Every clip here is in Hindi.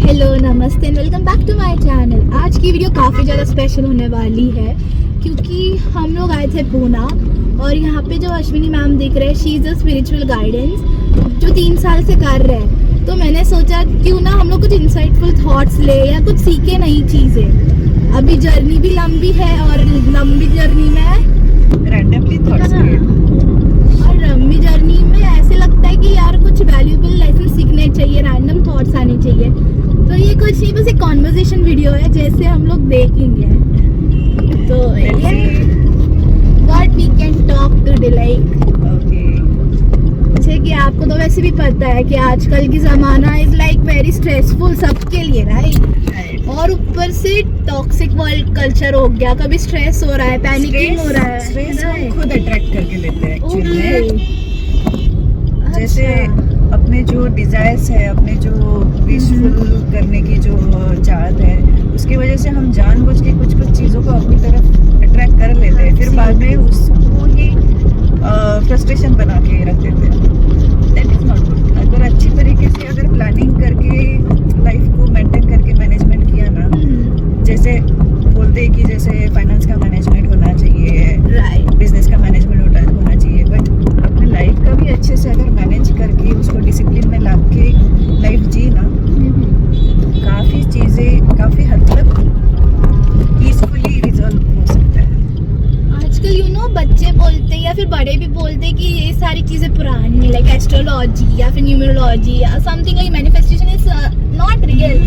हेलो नमस्ते and welcome back to my channel. आज की वीडियो काफ़ी ज़्यादा स्पेशल होने वाली है क्योंकि हम लोग आए थे पूना और यहाँ पे जो अश्विनी मैम दिख रहे हैं, she is a spiritual guidance जो 3 साल से कर रहे हैं। तो मैंने सोचा क्यों ना हम लोग कुछ इंसाइटफुल थॉट्स ले या कुछ सीखे नई चीज़ें। अभी जर्नी भी लंबी है और लंबी जर्नी में रैंडमली थॉट्स और लंबी जर्नी में ऐसे लगता है कि यार कुछ वैल्यूएबल लेसन सीखने चाहिए, रैंडम थॉट्स आने चाहिए। तो ये कुछ नहीं, बस एक कॉन्वर्सेशन वीडियो है जैसे हम लोग देखेंगे। तो ये what we can talk today like. जैसे कि आपको तो वैसे भी पता है कि आजकल की ज़माना इज़ लाइक वेरी स्ट्रेसफुल सबके लिए, राइट। और ऊपर से टॉक्सिक वर्ल्ड कल्चर हो गया, कभी स्ट्रेस हो रहा है, पैनिकिंग हो रहा है, स्ट्रेस हम खुद अट्रैक्ट करके लेते हैं एक्चुअली। Okay. जैसे अपने जो डिजायर्स है, अपने जो विशफुल करने की जो चाहत है, उसकी वजह से हम जानबूझ के कुछ कुछ चीज़ों को अपनी तरफ अट्रैक्ट कर लेते हैं, फिर बाद में उसको ही फ्रस्ट्रेशन बना के रख देते हैं। That is not good. अगर अच्छी तरीके से अगर प्लानिंग करके लाइफ को मेंटेन करके मैनेजमेंट किया ना, जैसे बोलते हैं कि जैसे फाइनेंस का मैनेजमेंट होना चाहिए, राइट, बिजनेस का मैनेजमेंट होना चाहिए, बट अपने लाइफ का भी अच्छे से अगर मैनेज करके उसको डिसिप्लिन में ला के लाइफ जी ना, काफ़ी चीज़ें काफ़ी हद तक पीसफुली रिजॉल्व हो सकता है। आजकल यू नो बच्चे बोलते हैं या फिर बड़े भी बोलते हैं कि ये सारी चीज़ें पुरानी है, लाइक एस्ट्रोलॉजी या फिर न्यूमरोलॉजी या something like manifestation is not real,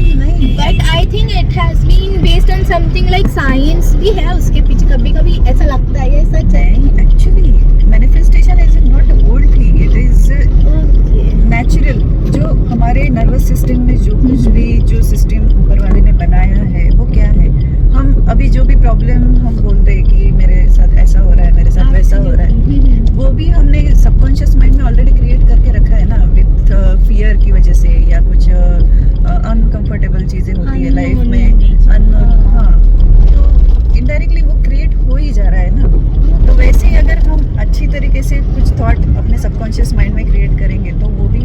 but I think it has been based on something like science भी है उसके पीछे। कभी कभी ऐसा लगता है ये सच है। Actually manifestation is not old thing, it is natural. जो हमारे नर्वस सिस्टम में जो कुछ भी जो सिस्टम ऊपर वाले ने बनाया है वो क्या है, हम अभी जो भी प्रॉब्लम हम बोलते हैं कि मेरे साथ ऐसा हो रहा है, मेरे साथ वैसा हो रहा है, वो भी हमने सबकॉन्शियस माइंड में ऑलरेडी क्रिएट करके रखा है ना, विथ फियर की वजह से या कुछ अनकंफर्टेबल चीज़ें होती है लाइफ में, हाँ, तो इनडायरेक्टली वो क्रिएट हो ही जा रहा है ना। तो वैसे ही अगर हम अच्छी तरीके से कुछ थॉट अपने सबकॉन्शियस माइंड में क्रिएट करेंगे तो वो भी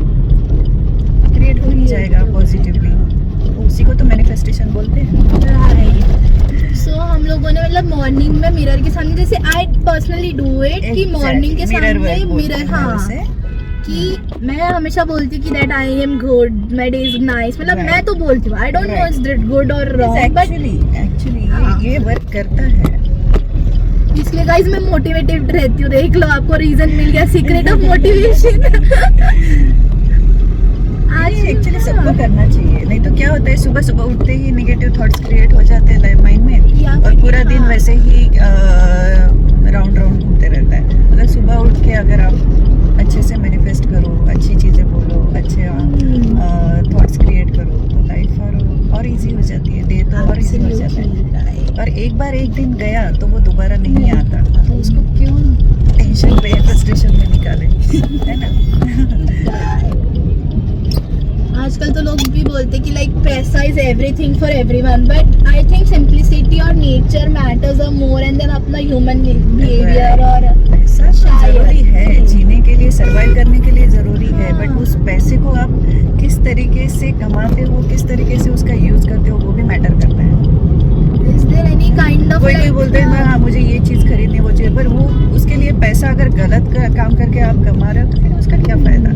क्रिएट हो ही जाएगा पॉजिटिवली। उसी को तो मैनिफेस्टेशन बोलते हैं। सो हम लोगों ने मतलब मॉर्निंग में मिरर के सामने, जैसे आई पर्सनली डू इट कि मॉर्निंग के सामने मिरर, हाँ, कि मैं हमेशा बोलती हूँ कि that I am good, my day is nice. मतलब मैं तो बोलती हूँ, आई don't no is that good और रॉन्ग, बट एक्चुअली ये वर्क करता है। इसलिए गाइस मैं मोटिवेटेड रहती हूँ। देख लो, आपको रीजन मिल गया, सीक्रेट ऑफ मोटिवेशन। एक्चुअली सबको करना चाहिए, नहीं तो क्या होता है सुबह सुबह उठते ही नेगेटिव थॉट्स क्रिएट हो जाते हैं लाइफ माइंड में और पूरा दिन वैसे ही राउंड राउंड घूमते रहता है। अगर सुबह उठ के अगर आप अच्छे से मैनिफेस्ट करो, अच्छी चीज़ें बोलो, अच्छे थॉट्स क्रिएट करो तो लाइफ और इजी हो जाती है, डे तो और इजी हो जाता है। और एक बार एक दिन गया तो वो दोबारा नहीं आता, तो उसको क्यों टेंशन में फ्रस्ट्रेशन में निकाले, है ना। आजकल तो लोग भी बोलते कि लाइक पैसा is everything for everyone, but I think simplicity और nature matters a more and then अपना ह्यूमन बिहेवियर। और पैसा जरूरी है जीने के लिए, सर्वाइव करने के लिए जरूरी है, बट उस पैसे को आप किस तरीके से कमाते हो, किस तरीके से उसका यूज करते हो, वो भी मैटर करता है। Is there any kind of, कोई बोलते हैं हाँ मुझे ये चीज़ खरीदनी, वो चाहिए, पर वो उसके लिए पैसा अगर गलत काम करके आप कमा रहे हो तो फिर उसका क्या फायदा।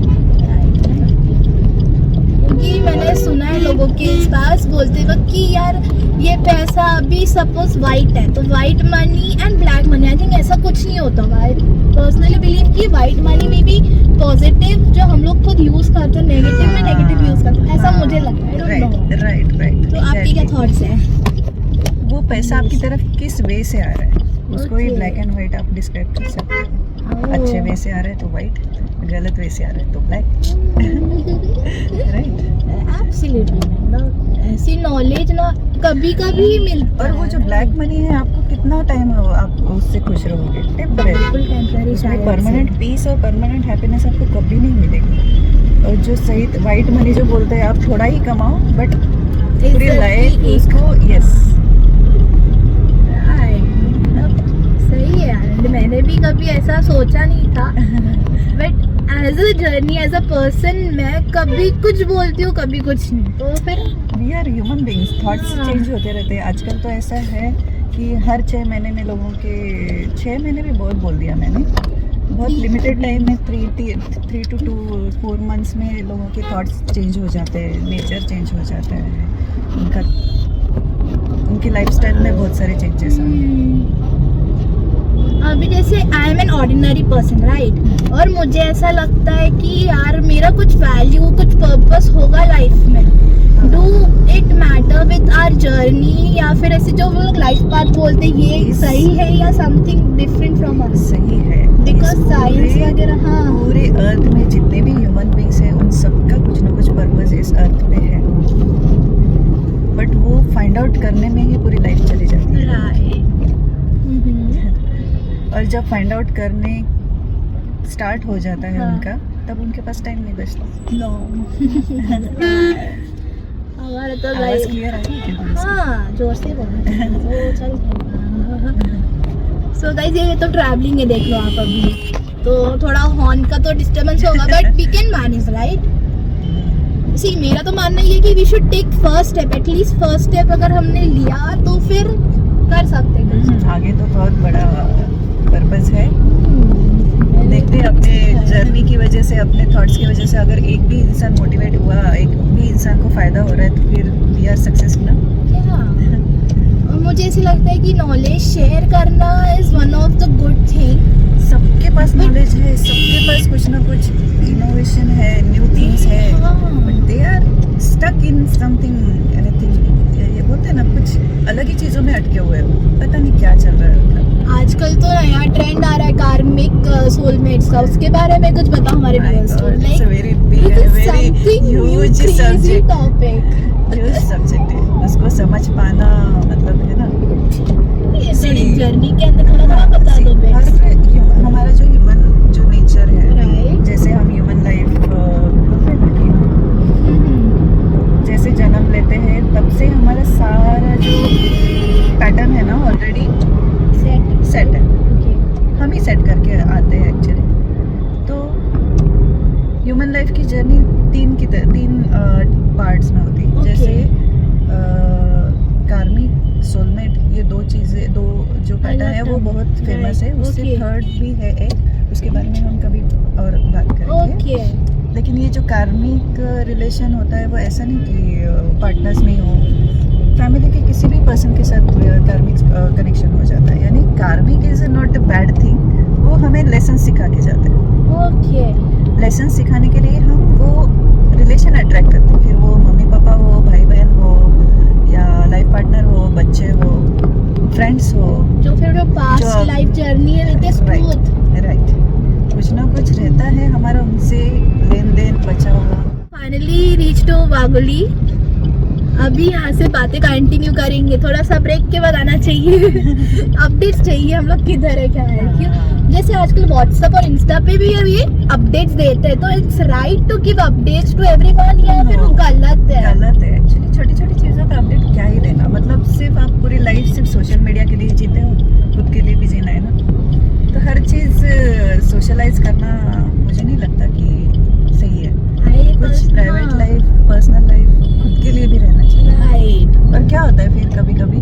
क्योंकि मैंने सुना है लोगों के पास बोलते वक्त कि यार ये पैसा अभी सपोज वाइट है तो white money and black money, I think ऐसा कुछ नहीं होता। आई पर्सनली बिलीव कि वाइट मनी में भी पॉजिटिव जो हम लोग खुद यूज करते हैं, नेगेटिव में नेगेटिव यूज करते हैं, ऐसा मुझे लगता है। राइट। तो आपकी क्या थॉट्स है? वो पैसा आपकी तरफ किस वे से आ रहा है उसको ही ब्लैक एंड व्हाइट आप डिस्क्राइब कर सकते हो। अच्छे वे से आ रहा है तो व्हाइट, गलत वे से आ रहा है तो ब्लैक। Right, absolutely. ऐसी नॉलेज ना कभी कभी मिलता है। और वो जो ब्लैक मनी है आपको कितना टाइम आप उससे खुश रहोगे, टेम्परेरी। उसमें परमानेंट पीस और परमानेंट हैप्पीनेस आपको कभी नहीं मिलेगी। और जो सही वाइट मनी जो बोलते हैं आप थोड़ा ही कमाओ बट पूरी लाइफ उसको, यस सही है यार। मैंने भी कभी ऐसा सोचा नहीं था, but as a journey, as a person मैं कभी कुछ बोलती हूँ कभी कुछ नहीं, तो फिर we are human beings, thoughts हाँ। चेंज होते रहते हैं। आजकल तो ऐसा है कि हर 6 महीने में लोगों के, 6 महीने भी बहुत बोल दिया मैंने, बहुत लिमिटेड टाइम में 3 to 4 मंथ्स में लोगों के थॉट्स चेंज हो जाते हैं, नेचर चेंज हो जाता है, उनकी लाइफस्टाइल में बहुत सारे चेंजेस आए। अभी जैसे I am an ordinary person right, और मुझे ऐसा लगता है कि यार मेरा कुछ वैल्यू, कुछ पर्पस होगा लाइफ में। Do it matter with our journey, या फिर ऐसे जो वो लोग लाइफ पाथ बोलते हैं ये सही है या समथिंग डिफरेंट फ्रॉम अस? सही है, बिकॉज साइंस वगैरह, हाँ, पूरे अर्थ में जितने भी ह्यूमन बीइंग्स हैं उन सबका कुछ ना कुछ पर्पस इस अर्थ पे है, बट वो फाइंड आउट करने में ही पूरी लाइफ चली जाती है। राइट। और जब फाइंड आउट करने स्टार्ट हो जाता है हाँ। उनका, तब उनके पास टाइम नहीं बचता। नो हमारा तो आवाज गाइस, क्लियर आ रही है क्या? हाँ जोर से बोलो वो चल। सो गाइस ये तो ट्रैवलिंग है, देख लो आप अभी तो थोड़ा हॉर्न का तो डिस्टरबेंस होगा, but we can manage right. See मेरा तो मानना ये है कि we should take first step, at least first step अगर हमने लिया तो फिर कर सकते हैं। आगे तो बहुत बड़ा पर्पस है। देखते हैं अपने जर्नी की वजह से, अपने थॉट्स की वजह से अगर एक भी इंसान मोटिवेट हुआ, एक भी इंसान को फायदा हो रहा है, तो फिर वी आर सक्सेस ना। और मुझे ऐसे लगता है कि नॉलेज शेयर करना is one of the good thing. सबके पास नॉलेज है, सबके पास कुछ ना कुछ इनोवेशन है, न्यू थिंग्स है, but they are stuck in something anything. ये बोलते हैं ना, कुछ अलग ही चीजों में अटके हुए हो, पता नहीं क्या चल रहा है उनका। आजकल तो नया ट्रेंड आ रहा है कार्मिक सोलमेट्स का, उसके बारे में कुछ बताओ हमारे व्यूअर्स को। It's a very big and very huge subject. Topic Huge subject है, उसको समझ पाना मतलब है ना, जर्नी के अंदर थोड़ा थोड़ा बता दो बेस। हमारा जो ह्यूमन जो नेचर है, Right. जैसे हम ह्यूमन लाइफ जैसे जन्म लेते हैं तब से हमारा सारा जो पैटर्न है ना ऑलरेडी सेट है, हम ही सेट करके आते हैं एक्चुअली। तो ह्यूमन लाइफ की जर्नी तीन पार्ट्स में होती है। Okay. जैसे कार्मिक, सोलमेट, ये दो चीज़ें, दो जो पैटर्न है वो बहुत फेमस है। उससे Okay. थर्ड भी है एक, उसके बारे में हम कभी और बात करेंगे। ओके। लेकिन ये जो कार्मिक रिलेशन होता है वो ऐसा नहीं कि पार्टनर्स में ही हो, फैमिली के किसी भी पर्सन के साथ कार्मिक कनेक्शन हो जाता है। यानी कार्मिक is not a bad thing, वो हमें लेसन सिखा के जाते हैं। ओके। लेसन सिखाने के लिए हम वो रिलेशन अट्रैक्ट करते हैं, फिर वो मम्मी पापा हो, भाई बहन हो, या लाइफ पार्टनर हो, बच्चे हो, फ्रेंड्स हो, जो फिर जो पास्ट लाइफ जर्नी है विद स्मूथ। राइट, कुछ ना कुछ रहता है हमारा उनसे लेन देन बचा हुआ। Finally reach to Waguli. अभी यहाँ से बातें कंटिन्यू करेंगे, थोड़ा सा ब्रेक के बाद आना चाहिए। अपडेट्स चाहिए हम लोग किधर है क्या है, क्यों जैसे आजकल व्हाट्सएप और इंस्टा पे भी ये अपडेट्स देते हैं, तो it's right to give updates to everyone, या फिर वो गलत है? गलत है एक्चुअली। छोटी छोटी चीज़ों का अपडेट क्या ही देना, मतलब सिर्फ आप पूरी लाइफ सिर्फ सोशल मीडिया के लिए जीते हो, खुद के लिए भी जीना है ना। तो हर चीज़ सोशलाइज करना मुझे नहीं लगता कि सही है। कुछ प्राइवेट लाइफ, पर्सनल लाइफ खुद के लिए भी रहना चाहिए। राइट। और क्या होता है फिर कभी कभी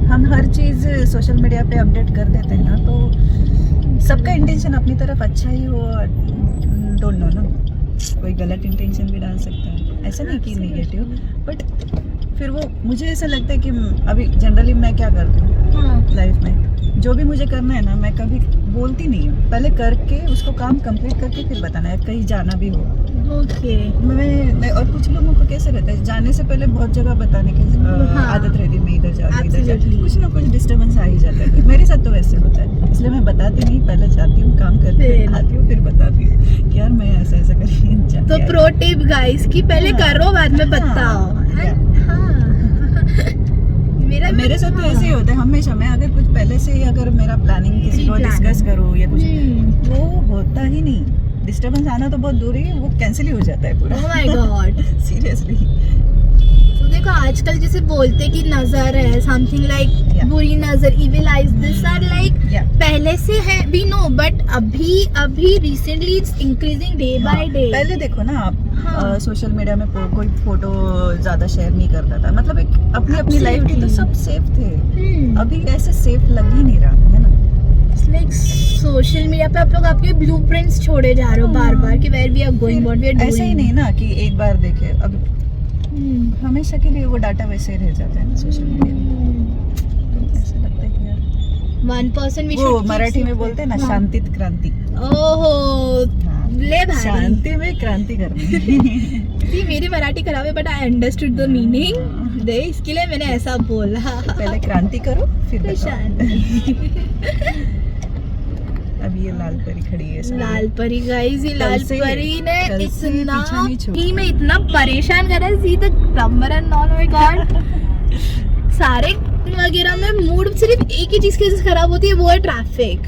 हम हर चीज़ सोशल मीडिया पे अपडेट कर देते हैं ना, तो सबका इंटेंशन अपनी तरफ अच्छा ही हो, डोंट नो ना, कोई गलत इंटेंशन भी डाल सकता है, ऐसा नहीं कि निगेटिव, बट फिर वो मुझे ऐसा लगता है कि अभी जनरली मैं क्या करती हूँ लाइफ में, जो भी मुझे करना है ना, मैं कभी बोलती नहीं हूँ, पहले करके उसको काम कंप्लीट करके फिर बताना है, कहीं जाना भी हो। ओके। मैं और कुछ लोगों को कैसे रहता है, जाने से पहले बहुत जगह बताने की आदत रहती है, मैं इधर जाती इधर जाती, कुछ ना कुछ डिस्टर्बेंस आ ही जाता है। मेरे साथ तो वैसे होता है, इसलिए मैं बताती नहीं, पहले जाती हूँ, काम करके आती हूँ, फिर बताती हूँ कि यार मैं ऐसा ऐसा करके। तो प्रो टिप गाइस कि पहले करो बाद में बताओ। मेरे साथ तो ऐसे ही होता है हमेशा। मैं अगर कुछ पहले से ही अगर मेरा प्लानिंग किसी को डिस्कस करूँ या कुछ, वो होता ही नहीं। डिस्टर्बेंस आना तो बहुत दूर है, वो कैंसिल ही हो जाता है पूरा। ओह माय गॉड, सीरियसली। तो देखो आजकल जैसे बोलते कि नजर है समथिंग लाइक बुरी नजर, evil eyes, this are like पहले से है भी नो, बट अभी recently it's increasing day by day. पहले देखो ना आप, हाँ। सोशल मीडिया में कोई फोटो ज्यादा शेयर नहीं करता था, मतलब एक अपनी अपनी लाइफ थी तो सब सेफ थे। अभी ऐसे सेफ लग ही नहीं रहा है ना। लाइक सोशल मीडिया पे आप लोग आपके ब्लूप्रिंट्स छोड़े जा रहे हो बार बार कि where we are going, what we are doing. ऐसे ही नहीं ना कि एक बार देखे, अब हमेशा के लिए वो डाटा वैसे ही रह जाता है ना सोशल मीडिया में। ऐसा लगता है कि यार 1% we वो should keep मराठी में safe. बोलते हैं ना, हाँ. शांतित क्रांति। ओहो हाँ, ले भाई, शांति में क्रांति करनी। सी मेरी मराठी खराब है but I understood the meaning they, इसके लिए मैंने ऐसा बोला। पहले क्रांति करो फिर तो बताओ। शांति। अभी ये लाल परी खड़ी है सामने। लाल परी गाइस, ये लाल परी ने कल से इतना पीछा नहीं छोड़ा। ही में इतना परेशान करा है, see the plumber and all, my God. सारे वगैरह में मूड सिर्फ एक ही चीज की वजह से खराब होती है, वो है ट्रैफिक।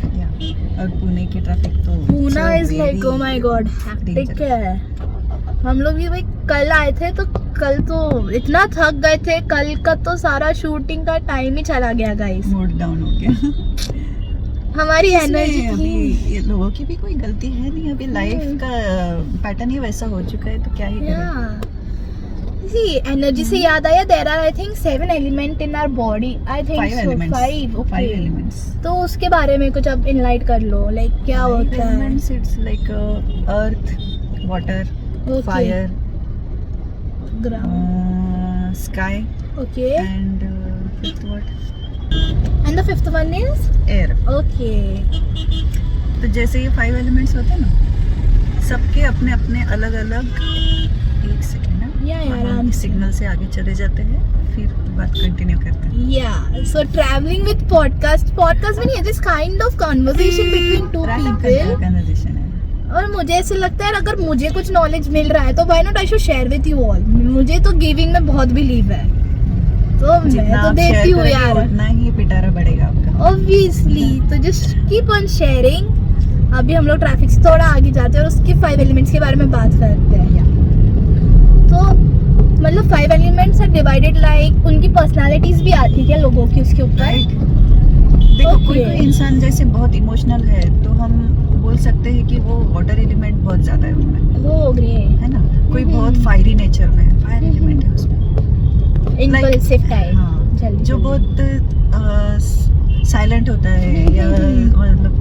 और पुणे की ट्रैफिक तो Poona is like oh my God hectic है। हम लोग भी भाई कल आए थे तो कल तो इतना थक गए थे, कल का तो सारा शूटिंग का टाइम ही चला गया गाइस। मूड डाउन हो गया। हमारी इसमें एनर्जी अभी थी। ये लोगों की भी कोई गलती है नहीं, अभी लाइफ का पैटर्न ही वैसा हो चुका है तो क्या ही करें। एनर्जी से याद आया, there are I think 7 element in our body, I think 5 so elements. 5 5 okay. elements. तो उसके बारे में कुछ अब इनलाइट कर लो, लाइक क्या होता है। Elements, it's like earth, water, Okay. fire, ground sky, okay and fifth what? And the fifth one is Air. Okay. तो जैसे ये 5 elements होते हैं ना, सबके अपने अपने अलग अलग, एक सेकेंड या यार हम सिग्नल से आगे चले जाते हैं, फिर बात कंटिन्यू करते हैं। या सो ट्रैवलिंग विद पॉडकास्ट भी नहीं है, this kind of conversation between two people. Conversation है। और मुझे ऐसे लगता है अगर मुझे कुछ नॉलेज मिल रहा है तो why not I should share with you all. मुझे तो गिविंग में बहुत बिलीव है, तो मैं जितना तो आप देती share हूँ करेंगे, यार उतना ही पिटारा बढ़ेगा आपका। ऑब्वियसली। तो जस्ट कीप ऑन शेयरिंग। अभी हम लोग ट्रैफिक से थोड़ा आगे जाते हैं और उसके 5 एलिमेंट्स के बारे में बात करते हैं। तो मतलब 5 एलिमेंट्स आर डिवाइडेड लाइक उनकी पर्सनालिटीज भी आती है क्या लोगों की उसके ऊपर? राइट। देखो Okay. कोई इंसान जैसे बहुत इमोशनल है तो हम बोल सकते हैं कि वो वाटर एलिमेंट बहुत ज्यादा है उनमें, वो ग्रेट है ना। कोई बहुत फायरी नेचर में है, फायर एलिमेंट है उसमें। Impulsive type. हाँ, जल्दी जो बहुत साइलेंट होता है या मतलब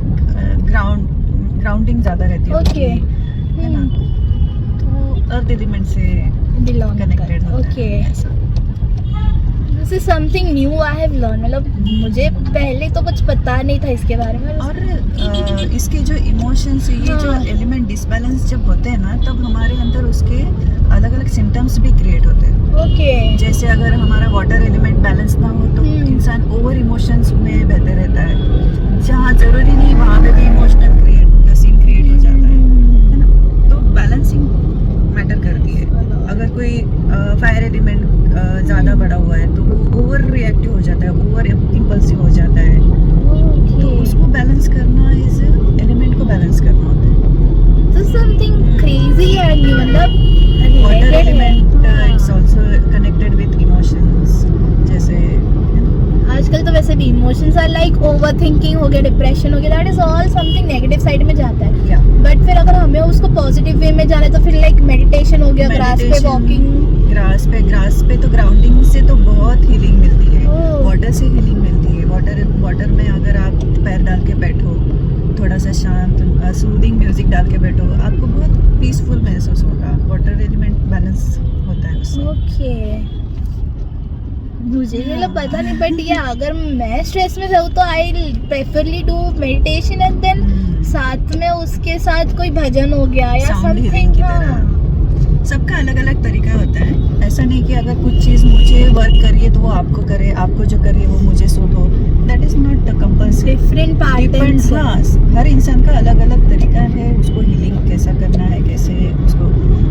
ग्राउंडिंग ज्यादा रहती है Okay. उनकी, है ना। तो अर्थ एलिमेंट से बिलोंग कनेक्टेड होता ओके। है ऐसा। This is something new I have learn. मतलब मुझे पहले तो कुछ पता नहीं था इसके बारे में। और इसके जो इमोशंस, ये जो हाँ। एलिमेंट डिसबैलेंस जब होते हैं ना, तब हमारे अंदर उसके अलग अलग सिम्टम्स भी क्रिएट होते हैं। ओके। जैसे अगर हमारा वाटर एलिमेंट बैलेंस ना हो तो इंसान ओवर इमोशंस में बहते रहता है, जहाँ जरूरी नहीं वहाँ पे भी इमोशनल सीन क्रिएट हो जाता है ना। तो बैलेंसिंग मैटर करती है। अगर कोई फायर एलिमेंट ज़्यादा बड़ा हुआ है तो वो ओवर रिएक्टिव हो जाता है, ओवर इम्पल्सिव हो जाता है। तो उसको बैलेंस करना इज एलिमेंट को बैलेंस करना होता है। तो समथिंग क्रेजी एंड मतलब वाटर related है। एलिमेंट हाँ। It's also connected with emotions. जैसे आजकल तो वैसे भी इमोशंस आर लाइक ओवरथिंकिंग हो गया, डिप्रेशन हो गया, that is all something negative side में जाता है। या बट फिर अगर हमें उसको पॉजिटिव वे में जाना है तो फिर लाइक मेडिटेशन हो गया, ग्रास पे वॉकिंग। ग्रास पे तो ग्राउंडिंग से तो बहुत हीलिंग मिलती है। ओह। वाटर से हीलिंग मिलती है। वाटर में अगर आप पैर डाल के बैठो, थोड़ा सा शांत सूदिंग म्यूजिक डाल के बैठो, आपको बहुत पीसफुल महसूस होगा। वाटर एलिमेंट बैलेंस होता है उससे। ओके। मुझे मतलब पता नहीं, बट ये अगर मैं स्ट्रेस में रहूँ तो I preferably do meditation and then साथ में उसके साथ कोई भजन हो गया या Sound healing समथिंग। की तरह। सबका अलग अलग तरीका होता है। ऐसा नहीं कि अगर कुछ चीज़ मुझे वर्क करिए तो वो आपको करे, आपको जो करिए वो मुझे सूट हो। That is not compulsory. Different patterns. हाँ, हर इंसान का अलग अलग तरीका है उसको हीलिंग कैसा करना है, कैसे उसको।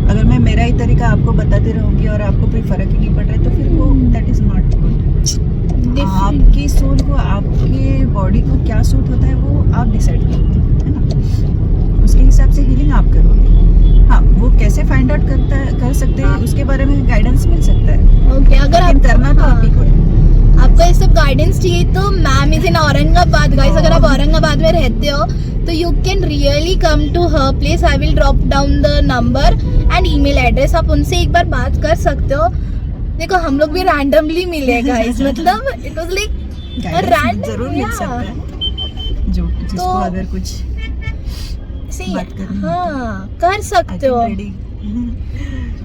अगर मैं मेरा ही तरीका आपको बताती रहूँगी और आपको कोई फर्क ही नहीं पड़ रहा है तो फिर वो दैट इज नॉट गुड। आपकी सोल को, आपके बॉडी को क्या सूट होता है वो आप डिसाइड करोगे, है ना। उसके हिसाब से हीलिंग आप करोगे। हाँ, वो कैसे फाइंड आउट कर सकते हैं उसके बारे में गाइडेंस मिल सकता है। ओके। अगर लेकिन आप करना तो आप ही को है। आपको ये सब गाइडेंस चाहिए तो ma'am is in Aurangabad guys. अगर आप औरंगाबाद में रहते हो तो you can really come to her place. I will drop down the number and email address, आप उनसे एक बार बात कर सकते हो। देखो हम लोग भी रैंडमली मिले गाइस, मतलब इट वाज लाइक गाइडेंस जरूर मिल सकता है जो जिसको तो- अगर कुछ सही बात करनी है हाँ कर सकते हो, रेडी।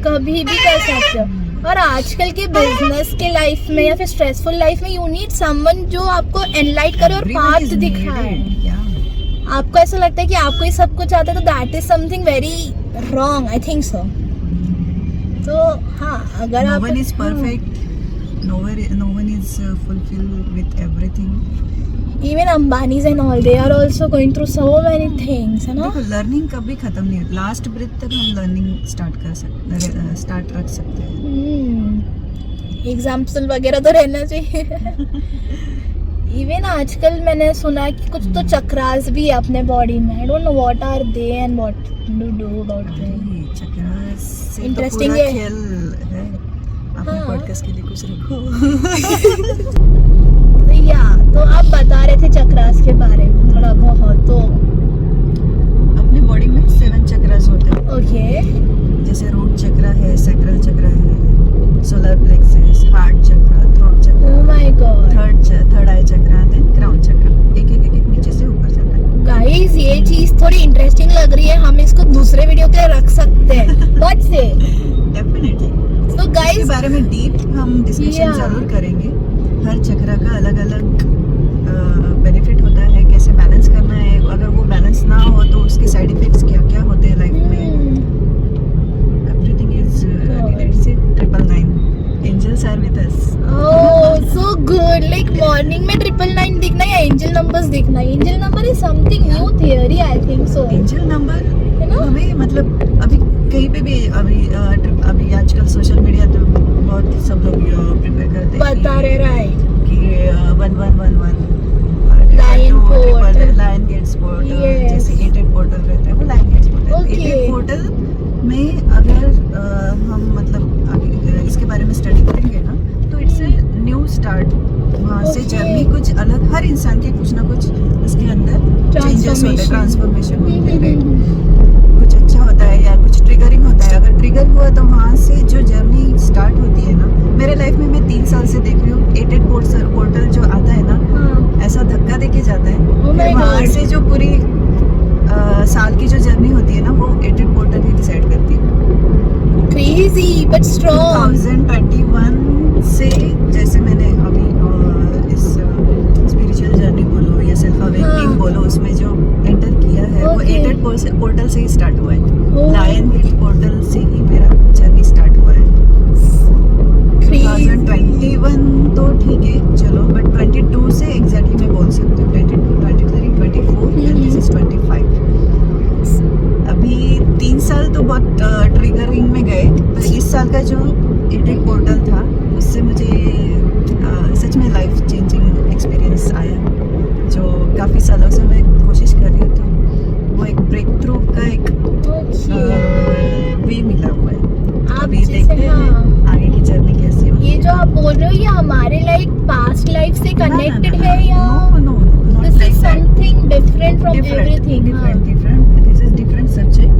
कभी भी कर सकते हो। और आजकल के बिजनेस के लाइफ में या फिर स्ट्रेसफुल लाइफ में यू नीड समवन जो आपको एनलाइट करे और पाथ दिखाए। आपको ऐसा लगता है कि आपको ही सब कुछ आता है तो that is something very wrong, I think सो। तो हाँ अगर No आप one is perfect. No one is fulfilled with everything. Even Ambanis and all they are also going through so many things, है ना। देखो लर्निंग कभी खत्म नहीं होती, लास्ट ब्रेथ तक हम लर्निंग स्टार्ट रख सकते हैं। एग्जाम्पल वगैरह तो रहना चाहिए। इवन आजकल मैंने सुना कि कुछ तो चक्रास भी है अपने बॉडी में। I don't know what are they and what do about them. Chakras से तो Interesting पूरा है। खेल है। अपने हाँ। पॉडकास्ट के लिए कुछ रखो। तो आप बता रहे थे चक्रास के बारे में थोड़ा बहुत, तो अपने बॉडी में 7 चक्रास होते हैं। ओके जैसे रूट चक्र है, सैक्रल चक्र है, सोलर प्लेक्सस, हार्ट चक्र, थ्रोट ओह चक्र, माय गॉड थर्ड आई चक्र, देन क्राउन चक्र। एक नीचे से ऊपर जाता है। गाइस ये चीज थोड़ी इंटरेस्टिंग लग रही है, हम इसको दूसरे वीडियो के लिए रख सकते हैं। व्हाट से? डेफिनेटली तो इसके गाइस बारे में डीप हम डिस्कशन Yeah. जरूर करेंगे। हर चक्र का अलग अलग बेनिफिट होता है, कैसे बैलेंस करना है, अगर वो बैलेंस ना हो तो उसके साइड इफेक्ट्स क्या क्या होते हैं लाइफ में। Everything is it's 999 angels are with us. Oh so good. Like morning में 999 दिखना या एंजल नंबर्स दिखना। Angel number is something new theory, I think so, angel number है ना। हमें मतलब अभी कहीं पे भी अभी आजकल सोशल मीडिया तो बहुत सब लोग प्रिपेयर करते हैं बता रहे राइट। कि 1111 Lion port. Lion gates portal, Yes. जैसे 88 पोर्टल रहता है वो lion gates portal. Okay. 88 portal में अगर हम मतलब आगे इसके बारे में स्टडी करेंगे ना तो इट्स ए न्यू स्टार्ट। वहाँ से Okay. जर्नी कुछ अलग, हर इंसान के कुछ ना कुछ उसके अंदर चेंजेस होते हैं, ट्रांसफॉर्मेशन होते हैं, right? कुछ अच्छा होता है या कुछ ट्रिगरिंग होता है। अगर ट्रिगर हुआ तो वहाँ से जो जर्नी स्टार्ट होती है ना, मेरे लाइफ में मैं 3 साल से देख रही हूँ 88 पोर्टल जो आता है ना, ऐसा धक्का देके जाता है। Oh my फिर वहाँ God. से जो पूरी साल की जो जर्नी होती है ना वो 88 पोर्टल ही डिसाइड करती है। Crazy but strong. 2021 से जैसे मैंने अभी इस स्पिरिचुअल जर्नी बोलो या सेल्फ अवेकनिंग हाँ. बोलो, उसमें जो एंटर किया है वो Okay. 88 पोर्टल से ही स्टार्ट हुआ है। Oh. लायन गेट पोर्टल से ही मेरा जर्नी स्टार्ट हुआ है। क्रेजी 2021 तो ठीक है चलो, बट 22 से एग्जैक्टली मैं बोल सकती हूँ 22, 23, 24 एंड दिस इज 25। अभी 3 साल तो बहुत ट्रिगरिंग में गए, पर इस साल का जो 88 पोर्टल था उससे मुझे सच में लाइफ चेंजिंग एक्सपीरियंस आया, जो काफ़ी सालों से मैं कोशिश कर रही हूँ। तो वो एक ब्रेक थ्रू का एक वे मिला हुआ है। आप अभी जैसे देखते हैं हाँ, आगे की जर्नी कैसी होगी। ये जो आप बोल रहे हो ये हमारे लाइक पास्ट लाइफ से कनेक्टेड है या no this is something different from everything? Different this is different subject.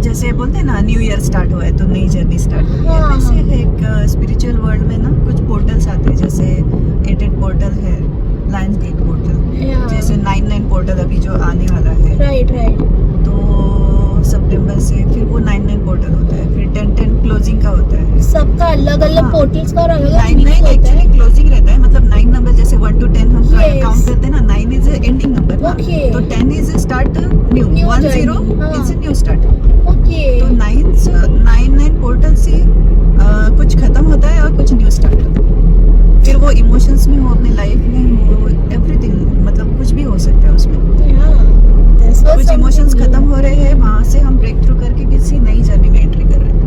जैसे बोलते हैं ना न्यू ईयर स्टार्ट हुआ है तो नई जर्नी स्टार्ट हुई है, हाँ, वैसे है एक स्पिरिचुअल वर्ल्ड में ना कुछ पोर्टल्स आते हैं, जैसे 88 पोर्टल है, लायंस गेट पोर्टल, जैसे 99 पोर्टल अभी जो आने वाला है, राइट तो सितंबर से फिर वो 99 पोर्टल होता है, फिर 10 क्लोजिंग का होता है। सबका अलग अलग हाँ. पोर्टल्स का अलग अलग 9 मीनिंग होता है। एक्चुअली क्लोजिंग रहता है, मतलब 9 नंबर जैसे 1 to 10 हम Yes. काउंट करते हैं ना, 9 इज एंडिंग नंबर ना, Okay. तो 10 is start new, New 10 journey, हाँ. It's new start. ओके तो 9 पोर्टल से कुछ खत्म होता है और कुछ न्यू स्टार्ट होता है। फिर वो इमोशंस में हो, अपने लाइफ में हो, एवरीथिंग, मतलब कुछ भी हो सकता है उसमें। कुछ इमोशंस खत्म हो रहे हैं, वहाँ से हम ब्रेक थ्रू करके किसी नई जर्नी में एंट्री कर रहे हैं,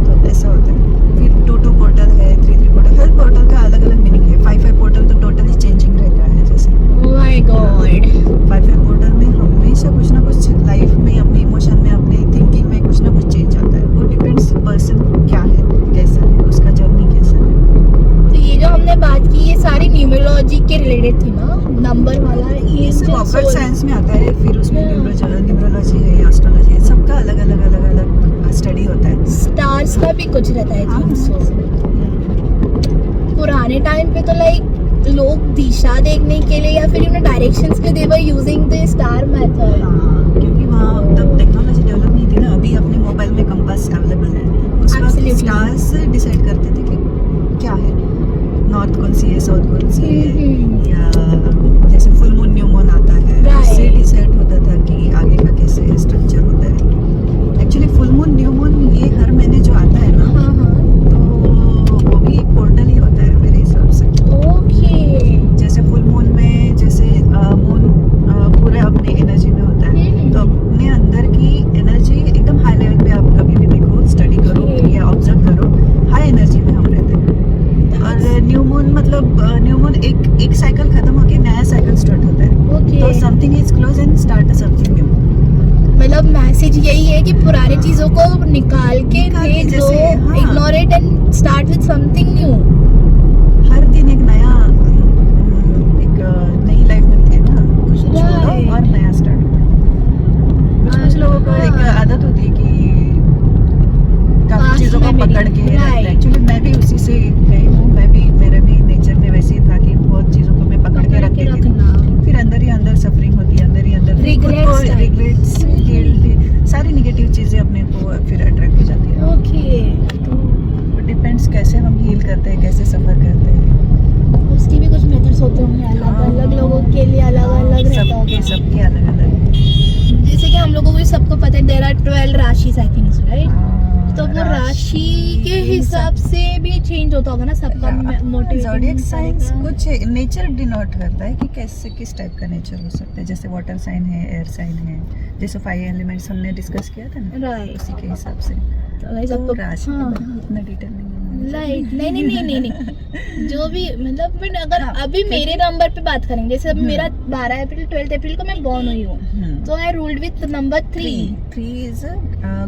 तो ऐसा होता है। फिर 2 पोर्टल है, 3 पोर्टल, हर पोर्टल का अलग अलग मीनिंग है। 5 पोर्टल तो टोटली चेंजिंग रहता है, जैसे ओह माय गॉड 5 पोर्टल में हमेशा कुछ ना कुछ लाइफ में, अपने इमोशन में, अपने थिंकिंग में कुछ ना कुछ चेंज आता है। वो डिपेंड्स पर्सन क्या है, कैसा है, उसका जर्नी कैसा है। तो ये जो हमने जैसे Origin, वोकल soul. साइंस में आता है, फिर उसमें Yeah. न्यूमरोलॉजी है, एस्ट्रोलॉजी है, सबका अलग अलग स्टडी होता है। स्टार्स का भी कुछ रहता है, I think so. हाँ। पुराने टाइम पे तो लाइक लोग दिशा देखने के लिए या फिर डायरेक्शंस के they were using the star method. हाँ, क्योंकि वहाँ तब टेक्नोलॉजी डेवलप नहीं थी ना। अभी अपने मोबाइल में कंपास अवेलेबल है, उस वक्त Absolutely. स्टार्स डिसाइड करते थे कि क्या है, नॉर्थ कौन सी है, साउथ कौन सी है, या जैसे फुल मून न्यू मून आता है, Right. उससे डिसाइड होता था कि आगे का कैसे स्ट्रक्चर होता है। Actually full moon new moon ये हर महीने जो आता है ना, हाँ हाँ, तो वो भी एक पोर्टल ही होता है मेरे हिसाब से। ओके। जैसे फुल मून में जैसे मून पूरे अपने एनर्जी में होता है, तो अपने अंदर की एनर्जी एकदम हाई लेवल पे आप कभी भी देखो, स्टडी करो Okay. या ऑब्जर्व करो, हाई एनर्जी में हम रहते हैं। और न्यू मून मतलब न्यू मून एक साइकिल खत्म होके नया साइकिल स्टार्ट होता है, ओके, तो something is close and start something new. मतलब मैसेज यही है कि पुरानी चीजों को निकाल के निकाल के फेंक दो, जैसे, हाँ। Ignore it and start with something new. हर दिन एक नया एक नई लाइफ मिलती है ना, कुछ छोड़ो Right. और नया स्टार्ट करो। कुछ लोगों को एक हाँ। आदत होती है कि काफी Past चीजों को memory, पकड़ के रखते हैं। right. एक्चुअली मैं भी उसी से गई हूँ, मैं भी मेरा भी नेचर में वैसे ही था कि बहुत चीजों को मैं पकड़ के रखती थी, रखना, फिर अंदर ही अंदर सफरिंग होती है, अंदर ही अंदर Regrets type. रिग्रेट्स, गिल्ट, सारी निगेटिव चीजें अपने को फिर अट्रैक्ट हो जाती है। ओके। तो डिपेंड्स कैसे हम हील करते हैं, कैसे सफर करते हैं। उसकी भी कुछ मेथड्स होते होंगे, अलग अलग लोगों के लिए अलग अलग रहता होगा। सबके अलग अलग। जैसे कि हम लोगों को भी सबको पता है there are 12 rashis I think, right? तो वो राशि के हिसाब से भी चेंज होता होगा ना सबका मोटिवेटिंग। ज़ोडिएक साइंस कुछ नेचर डिनोट करता है कि कैसे किस टाइप का नेचर हो सकता है। जैसे वाटर साइन है, एयर साइन है, जैसे 5 एलिमेंट्स हमने डिस्कस किया था ना, राइट। उसी के हिसाब से। तो भाई तो सबको राशि हाँ, इतना डिटेल नहीं है। लाइट नहीं जो भी मतलब, बट अगर हाँ, अभी मेरे नंबर पे बात करेंगे, जैसे अब हम्म। मेरा 12 अप्रैल 12 अप्रैल को मैं बॉर्न हुई हूँ, तो आई रूल्ड विद नंबर 3। 3 इज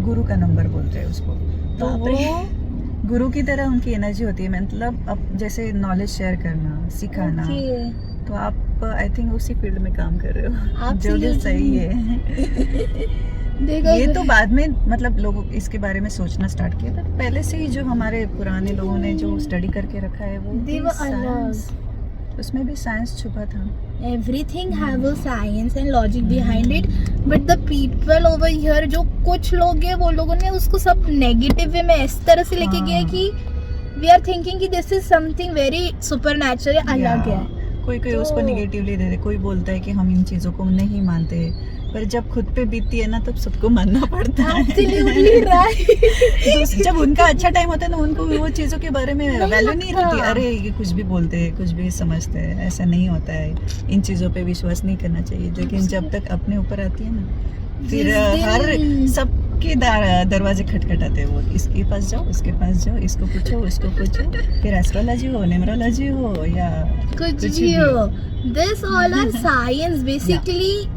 गुरु का नंबर बोलते हैं उसको। तो बाप रे। वो गुरु की तरह उनकी एनर्जी होती है, मतलब अब जैसे नॉलेज शेयर करना, सिखाना। तो आप आई थिंक उसी फील्ड में काम कर रहे हो, जो कि सही है। देखो ये तो बाद में मतलब लोग इसके बारे में सोचना स्टार्ट किया था, पहले से ही जो हमारे पुराने लोगों ने जो स्टडी करके रखा है वो They भी were science, उसमें भी साइंस छुपा था। everything have a science and logic behind it, but the people over here जो कुछ लोग हैं वो लोगों ने उसको सब नेगेटिव वे में इस तरह से लेके गए कि we are thinking कि this is something very supernatural, अलग है। कोई तो- उसको निगेटिवली दे दे, कोई बोलता है कि हम इन चीजों को नहीं मानते, पर जब खुद पे बीतती है ना तब सबको मानना पड़ता है। Absolutely right. तो जब उनका अच्छा टाइम होता है ना, उनको वो चीजों के बारे में नहीं वैल्यू नहीं लगता। रहती। अरे ये कुछ भी बोलते हैं, कुछ भी समझते हैं, ऐसा नहीं होता है, इन चीजों पे विश्वास नहीं करना चाहिए। लेकिन जब तक अपने ऊपर आती है ना, फिर जिस दिन- हर सबके दरवाजे खटखटाते हैं। वो इसके पास जाओ, उसके पास जाओ, इसको पूछो, उसको पूछो, फिर एस्ट्रोलॉजी हो, न्यूमरोलॉजी हो या कुछ कुछ भी भी हो, this all are science basically.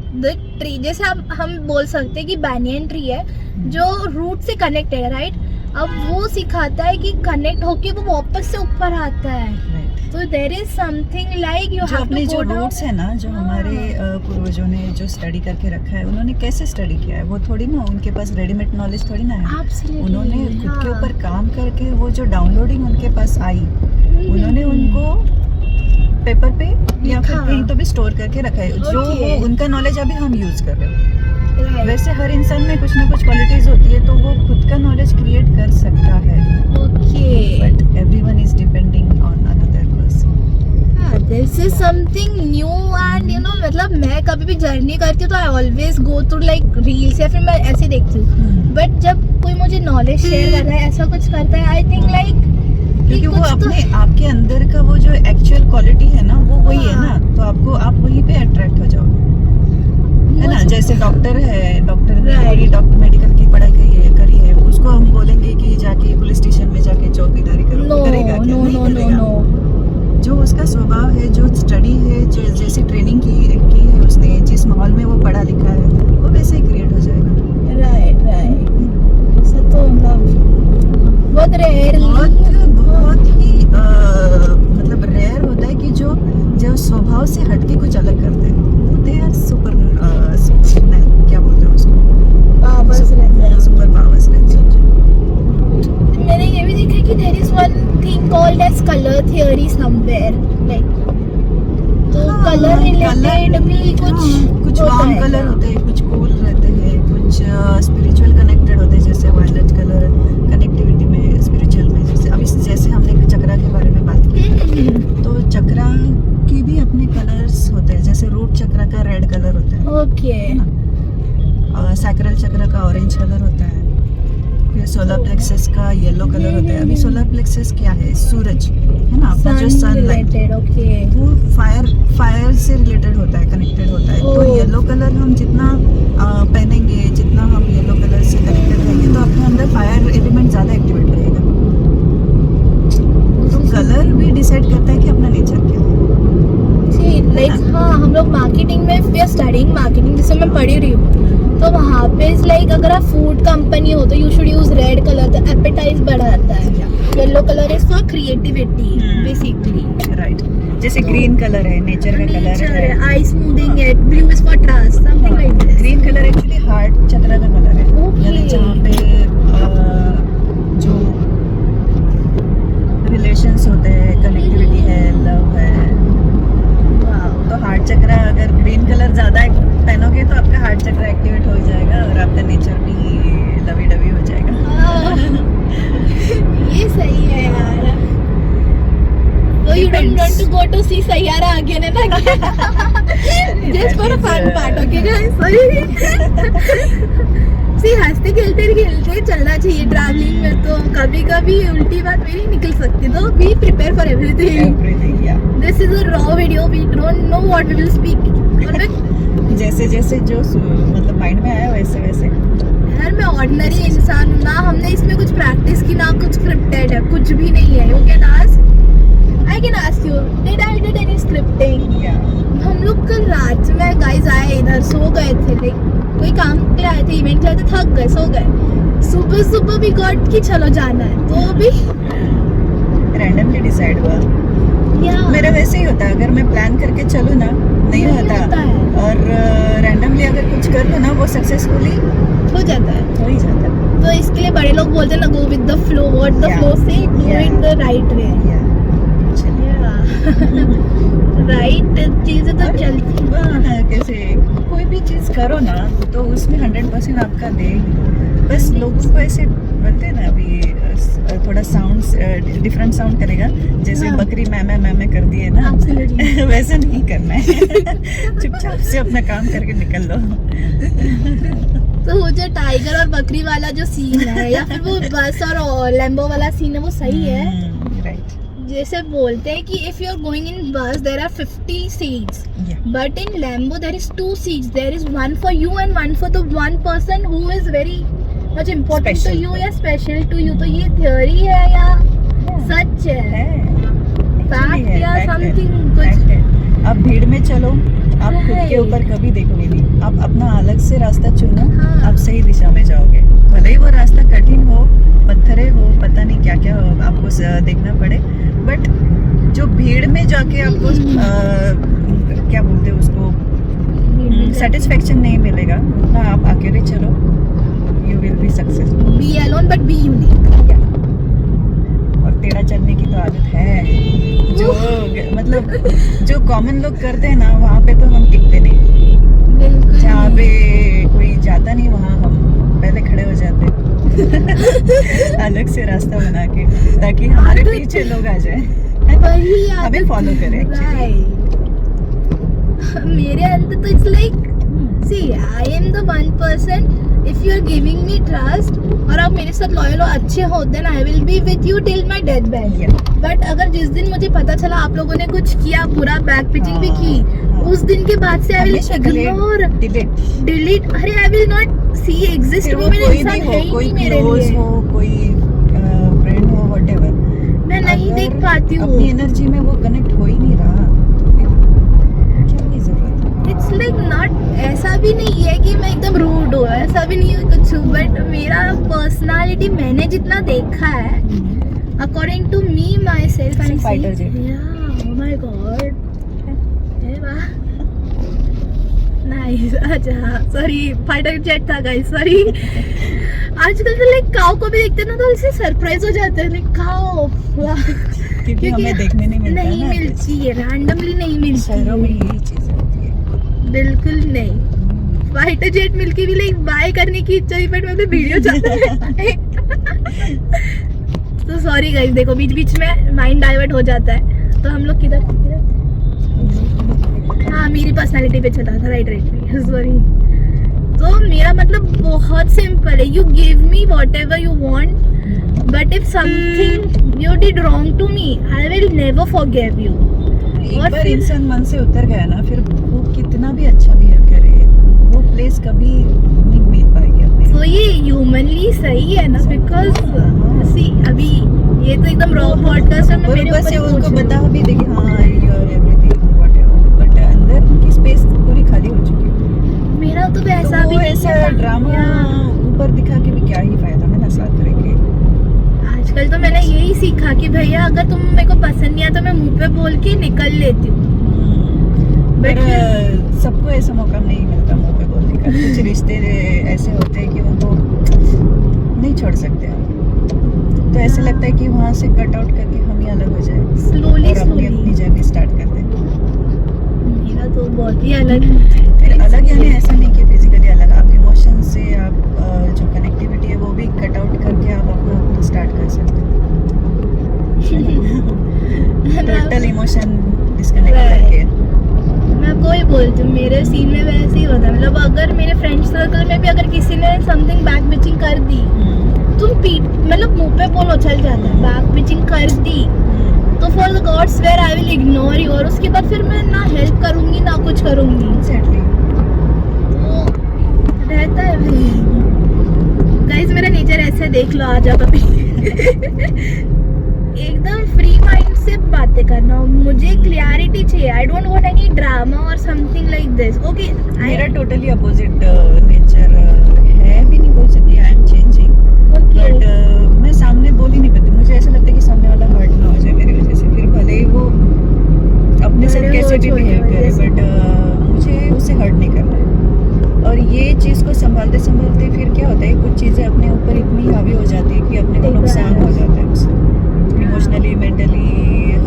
The tree, जैसे हम बोल सकते हैं कि बैनियन ट्री है जो रूट से कनेक्टेड है, राइट? अब वो सिखाता है कि कनेक्ट होके वो वापस से ऊपर आता है। Right. तो there is something like you जो हैव अपने टू जो गो डाउन। रूट्स है ना, जो हमारे पूर्वजों ने जो स्टडी करके रखा है, उन्होंने कैसे स्टडी किया है, वो थोड़ी ना उनके पास रेडीमेड नॉलेज थोड़ी ना है। उन्होंने खुद के ऊपर काम करके वो जो डाउनलोडिंग उनके पास आई, उन्होंने उनको पेपर पे या फिर लिखा। कहीं तो भी स्टोर करके रखा है, जो Okay. वो उनका नॉलेज अभी हम यूज कर रहे हैं। वैसे हर इंसान में कुछ ना कुछ क्वालिटीज होती है, तो वो खुद का नॉलेज क्रिएट कर सकता है, okay, but everyone is depending on another person. This is something new and you no, मतलब मैं कभी भी जर्नी करती हूँ तो I always go through like reels या फिर मैं ऐसे देखती हूँ, बट जब कोई मुझे नॉलेज शेयर कर रहा है, ऐसा कुछ करता है, आई थिंक लाइक क्योंकि वो अपने आपके अंदर का वो जो एक्चुअल क्वालिटी है ना, वो वही है ना, तो आपको आप वहीं पे अट्रैक्ट हो जाओगे, है ना। जैसे डॉक्टर है, डॉक्टर ने पूरी डॉक्टर मेडिकल की पढ़ाई करी है, उसको हम बोलेंगे कि जाके पुलिस स्टेशन में जाके चौकीदारी करो, नो करेगा क्या? नो नहीं नो करेगा। नो, जो उसका स्वभाव है, जो स्टडी है, जैसी ट्रेनिंग की है उसने, जिस माहौल में वो पढ़ा लिखा है, वो वैसे ही क्रिएट हो जाएगा। Right right. ऐसा तो मतलब बहुत बहुत ही मतलब रेयर होता है कि जो स्वभाव से हटके कुछ अलग करते हैं। ग्रीनरी समवेयर लाइक, तो हाँ, कलर रिलेटेड भी कुछ होता वार्म है कलर क्या? होते हैं, कुछ कूल रहते हैं, कुछ स्पिरिचुअल कनेक्टेड होते हैं, जैसे वायलेट कलर कनेक्टिविटी में, स्पिरिचुअल में, जैसे हमने चक्रा के बारे में बात की, तो चक्रा के भी अपने कलर्स होते हैं, जैसे रूट चक्रा का रेड कलर होता है, ओके, सैक्रल चक्र का ऑरेंज कलर होता है, फिर सोलर प्लेक्सस का येलो कलर होता है। अभी सोलर प्लेक्सस क्या है? सूरज है ना, अपना जो सनलाइट, रिलेटेड, ओके, वो फायर से रिलेटेड होता है, कनेक्टेड होता है। तो येलो कलर हम जितना पहनेंगे, जितना हम येलो कलर से कनेक्टेड रहेंगे, तो अपने अंदर फायर एलिमेंट ज़्यादा एक्टिवेट रहेगा। तो कलर भी डिसाइड करता है कि अपना नेचर क्या है। लाइक हाँ, हम लोग मार्केटिंग में, वी आर स्टडीइंग मार्केटिंग, जिससे मैं पढ़ी रही हूँ, तो वहाँ पे लाइक अगर आप फूड कंपनी हो तो you should use red colour, तो एपेटाइज बढ़ा जाता है। Yellow colour is for creativity basically, right. जैसे ग्रीन कलर है, नेचर का कलर है, आई smoothing it, blue is for trust, something like this. Green colour actually heart चक्र का कलर है, Okay. यानी जहाँ पे जो रिलेशंस होते हैं, कनेक्टिविटी है, लव है, तो हार्ट चक्र अगर ग्रीन कलर ज्यादा पहनोगे तो आपका हार्ट चक्र एक्टिवेट हो जाएगा और आपका नेचर भी लवी डवी हो जाएगा। ये सही है यार। So you don't want to go to see Sayyara again and again? Just for a fun part, okay guys? Sorry. See, हंसते खेलते चलना चाहिए ट्रैवलिंग में, तो कभी कभी उल्टी बात मेरी निकल सकती, तो be prepare for everything. This is a raw video, we don't know what we will speak. जैसे जैसे जो मतलब माइंड में आया वैसे वैसे। यार मैं ऑर्डिनरी इंसान हूँ ना, हमने इसमें कुछ प्रैक्टिस की ना, कुछ स्क्रिप्टेड है, कुछ भी नहीं है। You can ask, I can ask you, did I did any scripting? हम लोग कल रात में गाइस आए, इधर सो गए थे, लाइक कोई काम के लिए आए थे, इवेंट के लिए आए थे, थक गए, सो गए। सुबह सुबह भी गॉड की चलो जाना है, तो भी रैंडमली डिसाइड हुआ। मेरा वैसे ही होता है, अगर मैं प्लान करके चलूँ ना, नहीं होता है, और रैंडमली अगर कुछ कर लूँ ना, वो सक्सेसफुली हो जाता है, हो ही जाता है। तो इसके लिए बड़े लोग बोलते हैं ना, go with the flow, what the flow से, do it the right way. Right चीजें तो चलती हैं। कैसे कोई भी चीज करो ना, तो उसमें 100% आपका दे। बस लोगों को ऐसे बोलते हैं ना, अभी थोड़ा साउंड डिफरेंट साउंड करेगा, जैसे बकरी मैं कर दिए ना, वैसे नहीं करना है। चुपचाप से अपना काम करके निकल लो। तो वो जो टाइगर और बकरी वाला जो सीन है, या फिर वो बस और लैम्बो वाला सीन है, वो सही है। राइट। जैसे बोलते हैं कि if you are going in bus there are 50 seats, but in Lambo there is 2 seats, there is one for you and one for the one person who is very much important to you या special to you। तो ये theory है या सच है, फैक्ट या समथिंग कुछ? आप भीड़ में चलो, आप खुद के ऊपर कभी देखोगे नहीं, आप अपना अलग से रास्ता चुनो। आप सही दिशा में जाओगे, भले ही वो रास्ता कठिन हो, पत्थरे हो, पता नहीं क्या क्या हो, आपको देखना पड़े, बट जो भीड़ में जाके आपको क्या बोलते हैं उसको, सेटिस्फेक्शन नहीं मिलेगा, उतना आप अकेले चलो, you will be successful. Be alone but be unique. और टेढ़ा चलने की तो आदत है, जो मतलब जो कॉमन लोग करते हैं ना, वहाँ पे तो हम टिकते नहीं। जहाँ पे कोई जाता नहीं, वहाँ हम पहले खड़े हो जाते अलग से रास्ता बना के, ताकि हमारे पीछे लोग आ जाए, हमें फॉलो करें। मेरे अंदर तो it's like, see I am the one person, if you are giving me trust और आप मेरे साथ लॉयल और अच्छे हो, then I will be with you till my death bed. But अगर जिस दिन मुझे पता चला आप लोगों ने कुछ किया, पूरा बैक पिचिंग भी की, उस दिन के बाद से आई विल इग्नोर, डिलीट, अरे I will not see exist. वो मेरे इंसान है ही नहीं मेरे लिए, कोई फ्रेंड हो, व्हाटएवर, मैं नहीं देख पाती हूँ। अपनी एनर्जी में वो कनेक्ट हो ही नहीं रहा, क्या की जरूरत? इट्स लाइक नॉट, ऐसा भी नहीं है कि मैं एकदम रूड हूँ, ऐसा भी नहीं है कुछ, बट मेरा पर्सनालिटी मैंने जितना देखा है, according to me myself, I fighter jet. Oh my God, वाह नाइस। अच्छा सॉरी, फाइटर जेट था गाइस, सॉरी। आजकल तो लाइक काऊ को भी देखते ना, तो इससे सरप्राइज हो जाते हैं, लाइक काऊ, वाह क्योंकि हमें देखने नहीं मिलता नहीं ना, मिलती है, रैंडमली नहीं मिलती शहरों में है, यही चीज होती है। बिल्कुल नहीं। फाइटर जेट मिलके भी लाइक बाय करने की इच्छा हुई, बट मतलब वीडियो चाहता है। तो सॉरी गाइस, देखो बीच बीच में माइंड डाइवर्ट हो जाता है। तो हम लोग किधर, हाँ मेरी पर्सनालिटी पे चला था, राइट सॉरी। तो मेरा मतलब बहुत सिंपल है, you give me whatever you want, but if something you did wrong to me I will never forgive you. एक और बार फिर- इंसान मन से उतर गया ना, फिर वो कितना भी अच्छा बिहेव करे, वो प्लेस कभी नहीं मिल पाएगी अपने। तो ये ह्यूमनली सही है ना, बिकॉज सी अभी ये तो एकदम रॉ पॉडकास्ट है, मैं और मेरे ऊपर ऊपर से ही उनको पूछ रही बता हूँ। भी दे कि हाँ योर एवरीथिंग व्हाटएवर, बट अंदर उनकी स्पेस पूरी खाली हो चुकी है। मेरा तो वैसा तो भी वो नहीं ऐसा है ड्रामा या- ऊपर दिखा के भी क्या ही फायदा है ना, साथ रहेंगे। आजकल तो मैंने यही सीखा कि भैया अगर तुम मेरे को पसंद नहीं आया तो मैं मुंह पे बोल के निकल लेती हूँ। पर सबको ऐसा मौका नहीं मिलता मुंह पे बोलने का। कुछ रिश्ते ऐसे होते हैं कि उनको नहीं छोड़ सकते हम, तो ऐसे लगता है कि वहाँ से कट आउट करके हम ही अलग हो जाए स्लोली और अपनी अपनी स्लोली जर्नी स्टार्ट कर दें। मेरा तो बहुत ही अलग फिर अलग यानी ऐसा नहीं कि फिजिकली अलग, आप इमोशन से आप जो कनेक्टिविटी है वो भी कट आउट करके आप अपना अपना स्टार्ट कर सकते हो। टोटल इमोशन डिस्कनेक्ट करके। मैं आपको वही बोलती हूँ, मेरे सीन में वैसे ही होता है। मतलब अगर मेरे फ्रेंड सर्कल में भी अगर किसी ने समथिंग बैक बिचिंग कर दी, तुम पीट मतलब मुंह पे बोलो चल जाता है, बैक बिचिंग कर दी तो for the gods where I will ignore you, और उसके बाद फिर मैं ना हेल्प करूंगी ना कुछ करूंगी। Exactly. तो रहता है भाई। गाइस मेरा नेचर ऐसे देख लो, आ जाओ कभी। एकदम फ्री माइंड से बातें करना, मुझे क्लियरिटी चाहिए। I don't want any drama और समथिंग लाइक दिस। ओके मेरा टोटली अपोजिट नेचर है भी नहीं बोल सकती, आई एम चेंजिंग, बट मैं सामने बोल ही नहीं पाती। मुझे ऐसा लगता है कि सामने वाला हर्ट ना हो जाए मेरी वजह से, फिर भले ही वो अपने साथ कैसे भी बिहेव करे, बट मुझे उसे हर्ट नहीं करना है। और ये चीज़ को संभालते संभालते फिर क्या होता है, कुछ चीज़ें अपने ऊपर इतनी हावी हो जाती है कि अपने को नुकसान हो जाता है उससे, इमोशनली मेंटली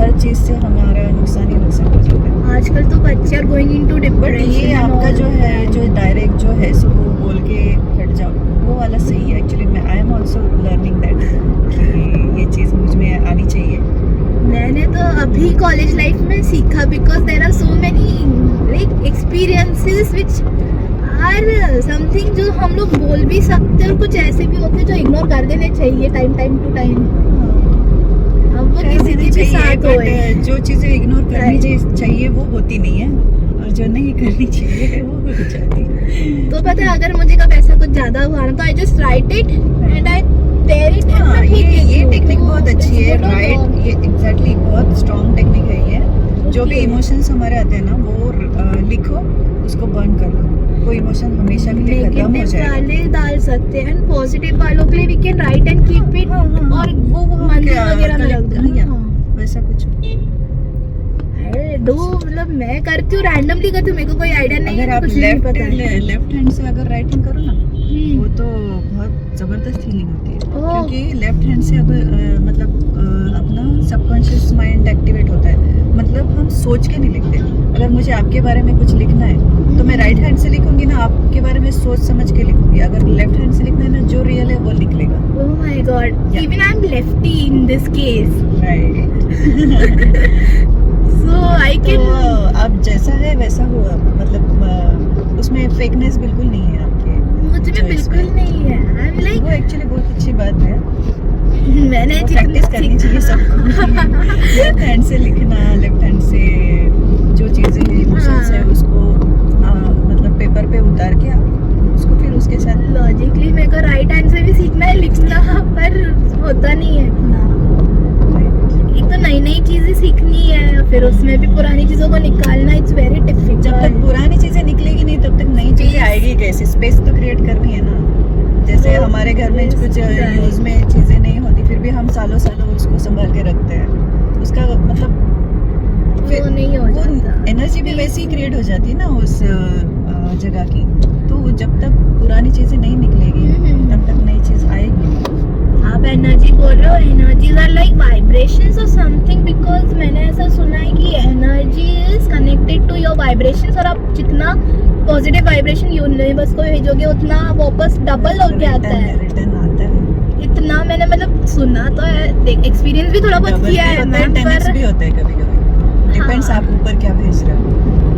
हर चीज़ से हमारा नुकसान ही नुकसान हो जाता है। आजकल तो बच्चे are going into but depression. ये आपका जो है, जो डायरेक्ट जो है सो वो बोल के हट जाओ, वो वाला सही है एक्चुअली। मैं I am also learning that कि ये चीज़ मुझ में आनी चाहिए। मैंने तो अभी कॉलेज लाइफ में सीखा, because there are so many like experiences which are something जो हम लोग बोल भी सकते हैं, और कुछ ऐसे भी होते हैं जो इग्नोर कर देने चाहिए टाइम टू टाइम। अब वो किसी के भी साथ होए। बट जो चीज़ें इग्नोर करनी चाहिए वो होती नहीं है, और जो नहीं करनी चाहिए वो हो जाती है। तो पता है अगर मुझे कब ऐसा कुछ ज्यादा हुआ ना, तो I just write it and I tear it. हाँ, ये टेक्निक बहुत अच्छी है, राइट। ये एग्जैक्टली बहुत स्ट्रॉन्ग टेक्निक है ये। जो भी इमोशंस हमारे आते हैं ना वो लिखो, उसको बर्न कर दो। कोई इमोशन हमेशा के लिए खत्म हो नेगेटिव जाएगा। वाले डाल सकते हैं, पॉजिटिव वालों के लिए we can write and keep it, और वो मंदिर वगैरह में रख दो। या हाँ। वैसा कुछ। दो मतलब मैं करती हूँ, रैंडमली करती हूँ, मेरे को कोई आइडिया नहीं अगर है, आप कुछ नहीं पता है। लेफ्ट हैंड से अगर राइटिंग करो ना, वो हम्म, तो बहुत जबरदस्त फीलिंग होती है। ओह। क्योंकि लेफ्ट हैंड से अब मतलब अपना सबकॉन्शियस माइंड एक्टिवेट होता है। मतलब हम सोच के नहीं लिखते। अगर मुझे आपके बारे में कुछ लिखना है तो मैं राइट हैंड से लिखूंगी ना, आपके बारे में सोच समझ के लिखूंगी। अगर लेफ्ट हैंड से लिखना है ना, जो रियल है वो लिख लेगा। Oh my God, Yeah. even I'm lefty in this case, right. so I तो can. आप जैसा है वैसा हो, मतलब उसमें फेकनेस बिल्कुल नहीं है आपके। मुझ में बिल्कुल नहीं है। I'm like वो एक्चुअली बहुत अच्छी बात है। मैंने प्रैक्टिस करनी चाहिए सबको। लेफ्ट हैंड से लिखना, लेफ्ट हैंड से जो चीज़ें इमोशंस है उसको मतलब पेपर पे उतार के उसको फिर उसके साथ लॉजिकली मेरे को राइट हैंड से भी सीखना है लिखना, पर होता नहीं है इतना। एक तो नई नई चीजें सीखनी है, फिर उसमें भी पुरानी चीजों को निकालना, इट्स वेरी डिफिकल्ट। जब तक पुरानी चीज़ें निकलेगी नहीं तब तक नई चीज़ें आएगी कैसे? स्पेस तो क्रिएट करनी है ना। जैसे वो हमारे घर में कुछ यूज़ में चीज़ें नहीं होती, फिर भी हम सालों सालों उसको संभाल के रखते हैं। उसका मतलब वो नहीं हो जाता। एनर्जी भी वैसी ही क्रिएट हो जाती है ना उस जगह की। तो जब तक पुरानी चीज़ें नहीं निकलेगी तब तक नई चीज़ आएगी। आप एनर्जी बोल रहे हो, एनर्जीज आर लाइक वाइब्रेशंस और समथिंग, बिकॉज मैंने ऐसा सुना है कि energy is connected to your vibrations, और आप जितना पॉजिटिव वाइब्रेशन यूनिवर्स को भेजोगे उतना वापस डबल होके आता है, रिटर्न आता है। इतना मैंने मतलब सुना तो है, देख एक्सपीरियंस भी थोड़ा बहुत किया है मैम, 10x पर भी होता है कभी-कभी, डिपेंड्स आप ऊपर क्या भेज रहे हो।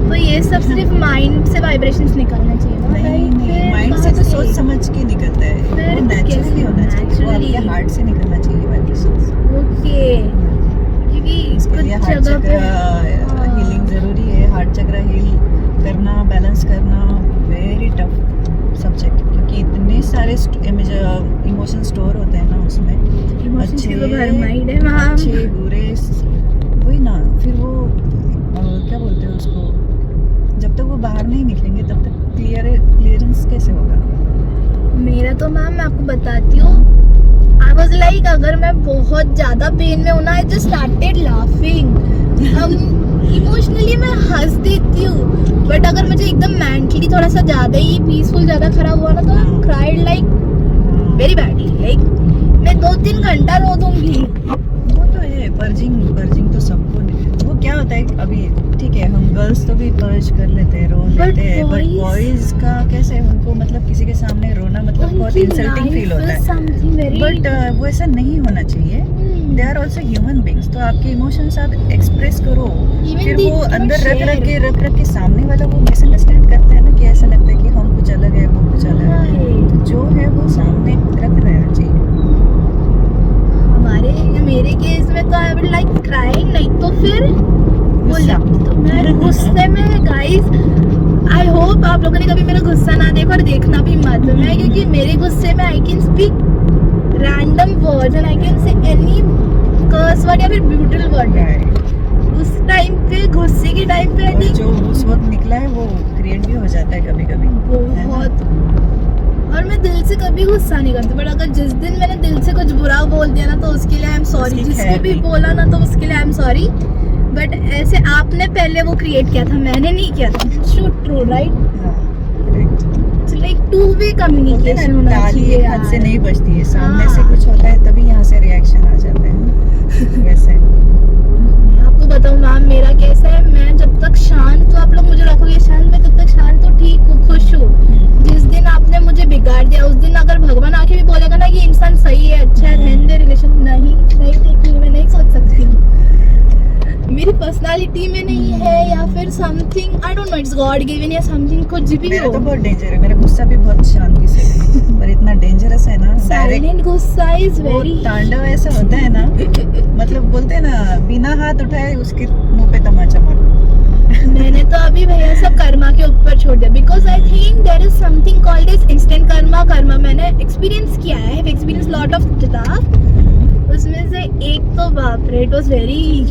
तो ये सब सिर्फ माइंड से वाइब्रेशंस निकलना चाहिए ना? नहीं, माइंड से तो सोच समझ के निकलता है, फिर वो नेचुरली होना चाहिए, वो naturally। आपके हार्ट से निकलना चाहिए वाइब्रेशंस। ओके, क्योंकि इसके लिए कुछ हार्ट जगह पे चक्र हीलिंग जरूरी है। हार्ट चक्र हील करना, बैलेंस करना वेरी टफ सब्जेक्ट, क्योंकि इतने सारे इमोशन स्टोर होते हैं ना उसमें, अच्छे बुरे, वही ना, फिर वो क्या बोलते हैं उसको, जब तक वो बाहर नहीं निकलेंगे तब तक क्लियरेंस कैसे होगा? मेरा तो मैम मैं आपको बताती हूँ, आई वाज लाइक अगर मैं बहुत ज्यादा पेन में हूँ ना, I just started laughing. Emotionally मैं हंस देती हूँ, बट अगर मुझे एकदम मेंटली थोड़ा सा ज्यादा ही पीसफुल ज्यादा खराब हुआ ना, तो I cried like very badly, like मैं 2-3 घंटा रो दूंगी। वो तो है, पर्जिंग तो सबको वो क्या होता है, अभी ठीक है हम गर्ल्स तो भी पर्ज कर लेते हैं, रो लेते हैं, बट बॉयज का कैसे, उनको मतलब किसी के सामने रोना मतलब बहुत इंसल्टिंग फील होता है, बट वो ऐसा नहीं होना चाहिए। They are also human beings, तो आपके इमोशंस आप एक्सप्रेस करो, फिर वो अंदर रख के सामने वाला वो मिसअंडरस्टैंड करता है ना, कि ऐसा लगता है कि हम कुछ अलग है, वो कुछ अलग है, तो जो है वो सामने रख रहना चाहिए। मेरे केस में तो आई विल लाइक क्राइंग, नहीं तो फिर तो मैं गुस्से में, गाइस आई होप आप लोगों ने कभी मेरा गुस्सा ना देखा, और देखना भी मत मैं, क्योंकि मेरे गुस्से में I can speak random words and I can say any curse word या फिर ब्यूटीफुल वर्ड। उस टाइम पे, गुस्से के टाइम पे, आई थिंक जो उस वक्त निकला है वो क्रिएट भी हो जाता है कभी-कभी बहुत। और मैं दिल से कभी गुस्सा नहीं करती, बट अगर जिस दिन मैंने दिल से कुछ बुरा बोल दिया ना, तो उसके लिए आई एम सॉरी, जिसको भी बोला ना तो उसके लिए आई एम सॉरी, बट ऐसे आपने पहले वो क्रिएट किया था, मैंने नहीं किया था। True right, like two way communication होना चाहिए। एक हाथ से नहीं बचती है, सामने से कुछ होता है तभी यहाँ से रिएक्शन आ जाते हैं वैसे। आपको बताऊँ मैम मेरा कैसा है, मैं जब तक शांत, तो आप लोग मुझे रखोगे शांत, मैं तब तक शांत तो ठीक हूँ, खुश हूँ। जिस दिन आपने मुझे बिगाड़ दिया, उस दिन अगर भगवान आके भी बोलेगा ना कि इंसान सही है, अच्छा है, रहने दे रिलेशन, नहीं देखनी, मैं नहीं सोच सकती हूँ, मेरी पर्सनालिटी में नहीं है, या फिर something I don't no, it's God given या समथिंग, कुछ भी मेरा हो। तो बहुत डेंजर है, मेरा गुस्सा भी बहुत शांति से है, पर इतना डेंजरस है ना, साइलेंट गुस्सा इज वेरी, तांडव ऐसा होता है ना, मतलब बोलते हैं ना, बिना हाथ उठाए उसके मुंह पे तमाचा मारो। मैंने तो अभी भैया सब कर्मा के ऊपर छोड़ दिया, because I think there is something called is instant karma मैंने एक्सपीरियंस किया है, एक्सपीरियंस लॉट ऑफ स्टफ, उसमें से एक तो बाप रे, इट वाज वेरी,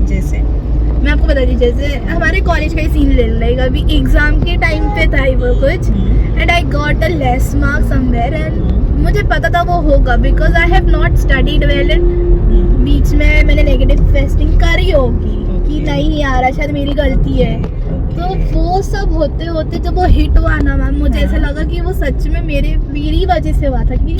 जैसे मैं आपको बता दी, जैसे हमारे कॉलेज का ही सीन ले लेगा, अभी एग्जाम के टाइम पे था वो कुछ, and I got a less mark somewhere, and मुझे पता था वो होगा, because I have not studied well, and बीच में मैंने नेगेटिव टेस्टिंग करी होगी कि नहीं आ रहा, शायद मेरी गलती है, तो वो सब होते होते जब वो हिट हुआ ना मैम, मुझे ऐसा लगा कि वो सच में मेरी वजह से हुआ था, कि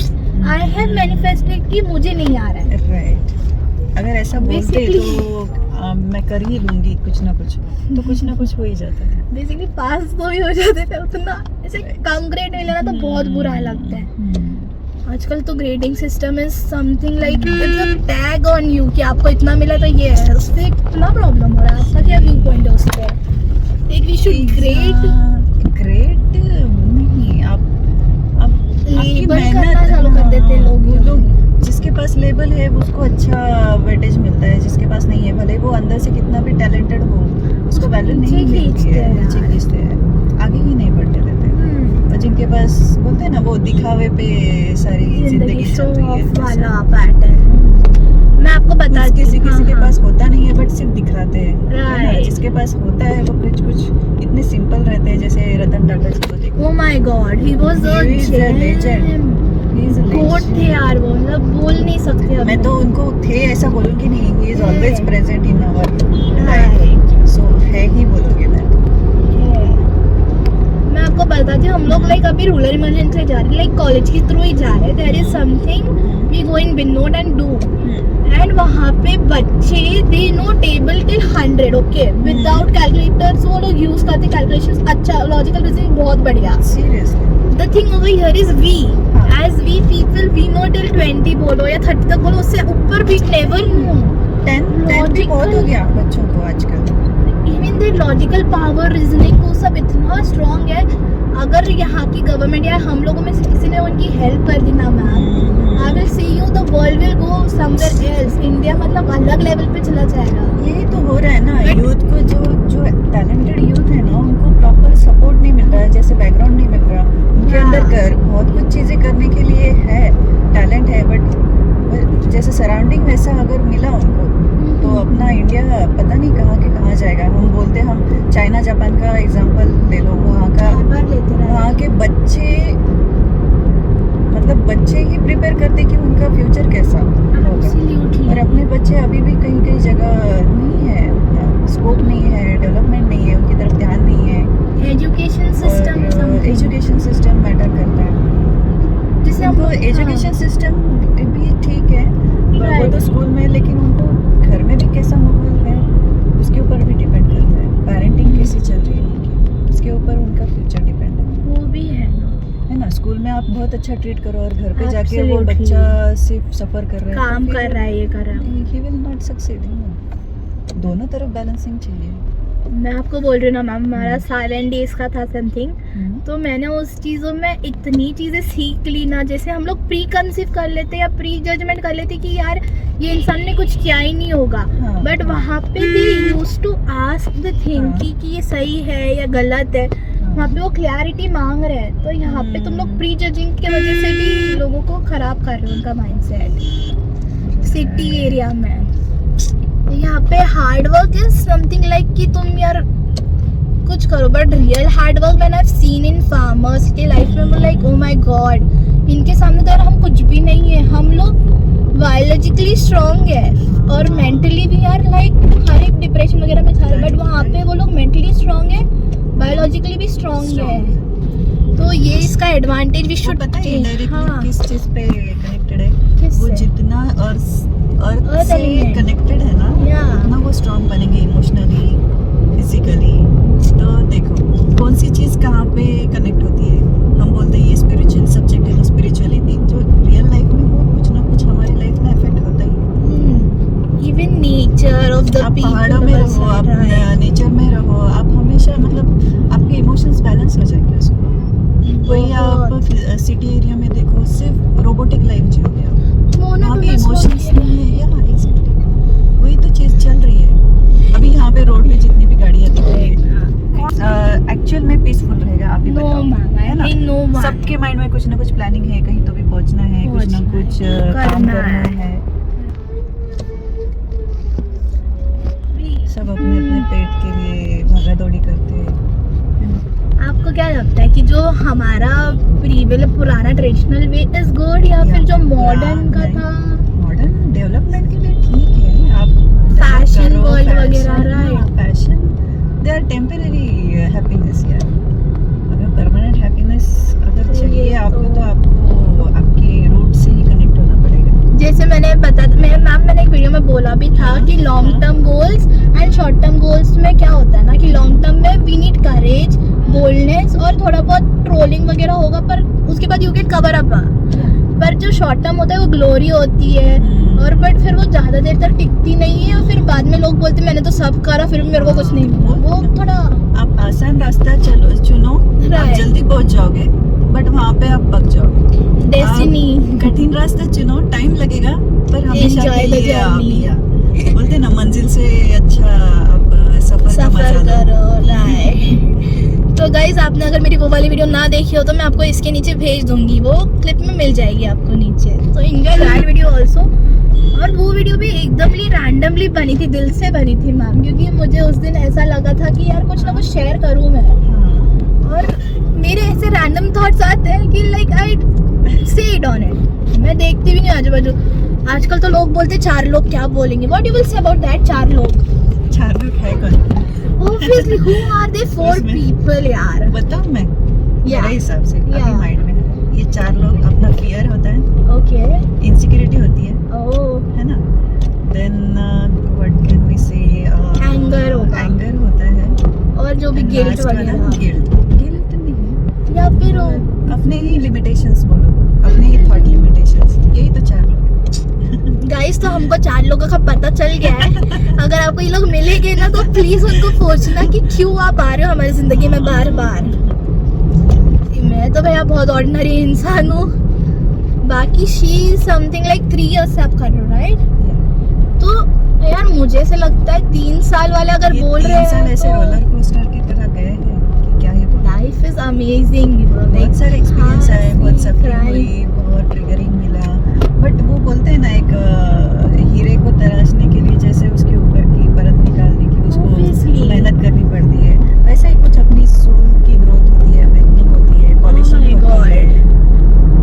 आई हैव मैनिफेस्टेड कि मुझे नहीं आ रहा है। राइट, अगर ऐसा बोलते तो मैं कर ही लूंगी कुछ ना कुछ, तो कुछ ना कुछ हो ही जाता था। बेसिकली पास तो भी हो जाते थे, उतना ऐसे कम ग्रेड मिला ना तो बहुत बुरा लगता है। आजकल तो grading system is something like it's a tag on you कि आपको इतना मिला तो ये है, उससे कितना प्रॉब्लम हो रहा है। आपका क्या व्यू पॉइंट है उस पर? एक वी शुड ग्रेड नहीं, आप लेबल करना चालू कर देते हैं लोग। जिसके पास लेबल है उसको अच्छा वेटेज मिलता है, जिसके पास नहीं है भले वो अंदर से कितना भी टैलेंटेड हो उसको वैल्यू नहीं मिलती है, नीचे खींचते हैं, आगे ही नहीं बढ़ने देते। और जिनके पास बोलते हैं ना वो दिखावे पे सारी जिंदगी चल रही है वाला पैटर्न, मैं आपको बता किसी के पास होता नहीं है बट सिर्फ दिखाते हैं, जिसके पास होता है वो कुछ इतने सिंपल रहते हैं, जैसे रतन टाटा जी को देखो, oh my God, he was a legend, कोट थे यार वो, मतलब बोल नहीं सकते। मैं तो उनको थे ऐसा बोलूंगी नहीं, he is always present in our life, so है ही बोलूंगी मैं। मैं आपको आपको बताती हूँ, हम लोग लाइक अभी रूरल इमरजेंसी से जा रहे हैं, लाइक कॉलेज के थ्रू ही जा रहे हैं. There is something we go in बिनोड एंड डू, एंड वहाँ पे बच्चे they know table till 100, okay, without calculators वो लोग यूज करते कैलकुलेशंस. अच्छा, लॉजिकल रीजनिंग बहुत बढ़िया. Seriously The thing over here is we, as we people, we know till 20 बोलो या 30 तक बोलो, उससे ऊपर we never know. 10 भी बहुत हो गया बच्चों को आजकल. Even the logical power, reasoning वो सब इतना strong है. अगर यहाँ की गवर्नमेंट या हम लोगों में से किसी ने उनकी हेल्प कर दी ना ma'am, I will see you, the world will go somewhere else. India मतलब अलग लेवल पे चला जाएगा. यही तो हो रहा है ना. यूथ को जो टैलेंटेड यूथ है ना, उनको प्रॉपर सपोर्ट नहीं मिल रहा है, जैसे बैकग्राउंड नहीं मिल रहा. उनके अंदर कर बहुत कुछ चीजें करने के लिए है, टैलेंट है, बट जैसे सराउंडिंग वैसा अगर मिला उनको तो अपना इंडिया पता नहीं कहाँ के कहाँ जाएगा. हम बोलते हम चाइना जापान का एग्जांपल ले लो. वहाँ के बच्चे मतलब बच्चे ही प्रिपेयर करते कि उनका फ्यूचर कैसा होगा. और अपने बच्चे अभी भी कहीं कहीं जगह नहीं है, स्कोप नहीं है, डेवलपमेंट नहीं है, उनकी तरफ ध्यान नहीं है. एजुकेशन सिस्टम मैटर करता है. जैसे हमको एजुकेशन सिस्टम भी ठीक है, वो तो स्कूल में, लेकिन उनको घर में भी कैसा माहौल है उसके ऊपर भी डिपेंड करता है. पेरेंटिंग कैसी चल रही है उनकी, उसके ऊपर उनका फ्यूचर डिपेंड है. वो भी है ना. स्कूल में आप बहुत अच्छा ट्रीट करो और घर पे जाके वो बच्चा सिर्फ सफर कर रहा है, काम कर रहा है, ये कर रहा है, ही विल नॉट सक्सीड. दोनों तरफ बैलेंसिंग चाहिए. मैं आपको बोल रही हूँ ना मैम, हमारा 7 डेज का था समथिंग, तो मैंने उस चीज़ों में इतनी चीज़ें सीख ली ना. जैसे हम लोग प्री कंसीव कर लेते या प्री जजमेंट कर लेते कि यार ये इंसान ने कुछ किया ही नहीं होगा, बट वहाँ पे भी used to ask the thing कि ये सही है या गलत है. वहाँ पे वो क्लैरिटी मांग रहे हैं, तो यहाँ पे तुम लोग प्री जजिंग की वजह से भी लोगों को खराब कर रहे हो उनका माइंडसेट. सिटी एरिया में यहाँ पे hard work is something like कि तुम यार कुछ करो, बट रियल हार्ड वर्क मैंने आई सीन इन फार्मर्स के लाइफ में, लाइक ओ माय गॉड, इनके सामने तो यार हम कुछ भी नहीं है. हम लोग बायोलॉजिकली स्ट्रॉन्ग है और मेंटली भी यार लाइक हर एक डिप्रेशन वगैरह में जा रहे, बट वहाँ पे वो लोग मेंटली स्ट्रॉन्ग है, बायोलॉजिकली भी स्ट्रॉन्ग है. तो ये इसका एडवांटेज भी शुड पता है. किस चीज पे कनेक्टेड है वो, जितना अर्थ से कनेक्टेड है ना, उतना वो स्ट्रॉन्ग बनेंगे इमोशनली, फिजिकली. तो देखो कौन सी चीज कहाँ पे कनेक्ट होती है. हम बोलते हैं ये स्पिरिचुअल सब्जेक्ट है, तो स्पिरिचुअलिटी जो रियल लाइफ में वो कुछ ना कुछ हमारी लाइफ में इफेक्ट होता ही. इवन नेचर ऑफ द आप पहाड़ों में रहो, आप नेचर में रहो, आप हमेशा मतलब आपके इमोशंस बैलेंस हो जाएंगे उसको. वही आप सिटी एरिया में देखो, सिर्फ रोबोटिक लाइफ जियोगे आप. वहाँ पे इमोशंस नहीं है. या एग्जैक्टली वही तो चीज़ चल रही है अभी यहाँ पे. रोड पे जितनी भी गाड़ियाँ दिख रही है, एक्चुअल में पीसफुल रहेगा. आप ही बताओ, है ना. सबके माइंड में कुछ ना कुछ प्लानिंग है, कहीं तो भी पहुँचना है, कुछ ना कुछ काम करना है. सब अपने अपने पेट के लिए भागा दौड़ी करते हैं. आपको क्या लगता है कि जो हमारा पुराना ट्रेडिशनल वे इज गुड या फिर जो मॉडर्न का था? मॉडर्न डेवलपमेंट के लिए ठीक है. आप फैशन वर्ल्ड वगैरह रहा है, fashion they are temporary happiness यार. अगर परमानेंट हैप्पीनेस अगर चाहिए आपको, तो आपको आपके रूट से ही कनेक्ट होना पड़ेगा. जैसे मैंने मैंने एक वीडियो में बोला भी था कि long term goals and short term goals में क्या होता है ना, कि लॉन्ग टर्म में वी नीड करेज, बोल्डनेस और थोड़ा बहुत ट्रोलिंग वगैरह होगा, पर उसके बाद यू गेट कवर अप. पर जो शॉर्ट टर्म होता है वो ग्लोरी होती है, और बट फिर वो ज़्यादा देर तक टिकती नहीं है, और फिर बाद में लोग बोलते मैंने तो सब करा फिर भी मेरे को कुछ नहीं मिला. वो थोड़ा आप आसान रास्ता चुनो, आप जल्दी पहुंच जाओगे, बट वहाँ पे आप पक जाओगे. डेस्टिनी. कठिन रास्ता चुनो, टाइम लगेगा, पर हमेशा के लिए आप बोलते ना मंजिल से अच्छा आप सफर करो. तो गाइज आपने अगर मेरी वो वाली वीडियो ना देखी हो तो मैं आपको इसके नीचे भेज दूंगी, वो क्लिप में मिल जाएगी आपको नीचे. तो एंजॉय दैट वीडियो ऑल्सो. और वो वीडियो भी एकदमली रैंडमली बनी थी, दिल से बनी थी मैम, क्योंकि मुझे उस दिन ऐसा लगा था कि यार कुछ ना कुछ शेयर करूँ मैं. और मेरे ऐसे रैंडम थॉट्स आते हैं कि लाइक आई से इट ऑन इट. मैं देखती भी नहीं आजू बाजू. आजकल तो लोग बोलते 4 लोग क्या बोलेंगे. What you will say about that? 4 लोग है कौन? Obviously, who are they? 4 people यार. बताओ मैं मेरे हिसाब से Yeah. अभी माइंड में है। ये 4 लोग, अपना फियर होता है, ओके इनसिक्योरिटी होती ओह है ना, देन व्हाट कैन वी से, Anger होगा। एंगर होता है, और जो भी गिल्ट वगैरह गिल्ट नहीं, या फिर अपने ही लिमिटेशंस बोलो, अपने ही थॉट लिमिटेशंस, यही तो 4 लोग हैं। गाइस, तो हमको 4 लोगों का पता चल गया है। अगर आपको ये लोग मिलेंगे ना तो प्लीज उनको पूछना कि क्यों आप आ रहे हो हमारी जिंदगी में बार बार। मैं तो भैया बहुत ऑर्डिनरी इंसान हूँ, बाकी शी समथिंग लाइक 3 years से आप कर रहे हो राइट? तो यार मुझे ऐसे लगता है 3 साल वाले अगर ये बोल 3 रहे साल हैं ऐसे रोलर कोस्टर की तरह गए हैं कि क्या ही बोलूं। Life is amazing. बहुत सारे एक्सपीरियंस आए, बहुत सफरिंग crying. हुई, बहुत ट्रिगरिंग मिला, बट वो बोलते हैं ना एक हीरे को तराशने के लिए जैसे उसके ऊपर की परत निकालने की उसको Obviously. मेहनत करनी पड़ती है, वैसा ही कुछ अपनी सोल की ग्रोथ होती है, अवेकनिंग होती है, पॉलिशिंग my होती है।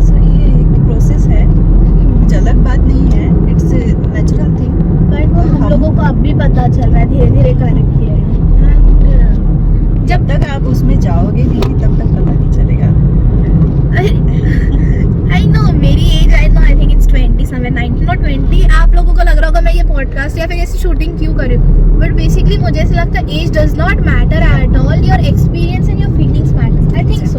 सो ये एक प्रोसेस है, कुछ अलग बात नहीं है, इट्स नेचुरल थिंग। बट वो हम लोगों को अब भी पता चल रहा है धीरे धीरे करके। जब तक आप उसमें जाओगे नहीं तब तक पता नहीं चलेगा। आई नो मेरी एज, I know, I think it's 20 somewhere, 19 और 20। आप लोगों को लग रहा होगा मैं ये पॉडकास्ट या फिर ऐसी शूटिंग क्यों कर रही हूँ, बट बेसिकली मुझे ऐसा लगता है age does not matter at all, your experience and your feelings matters. I think so.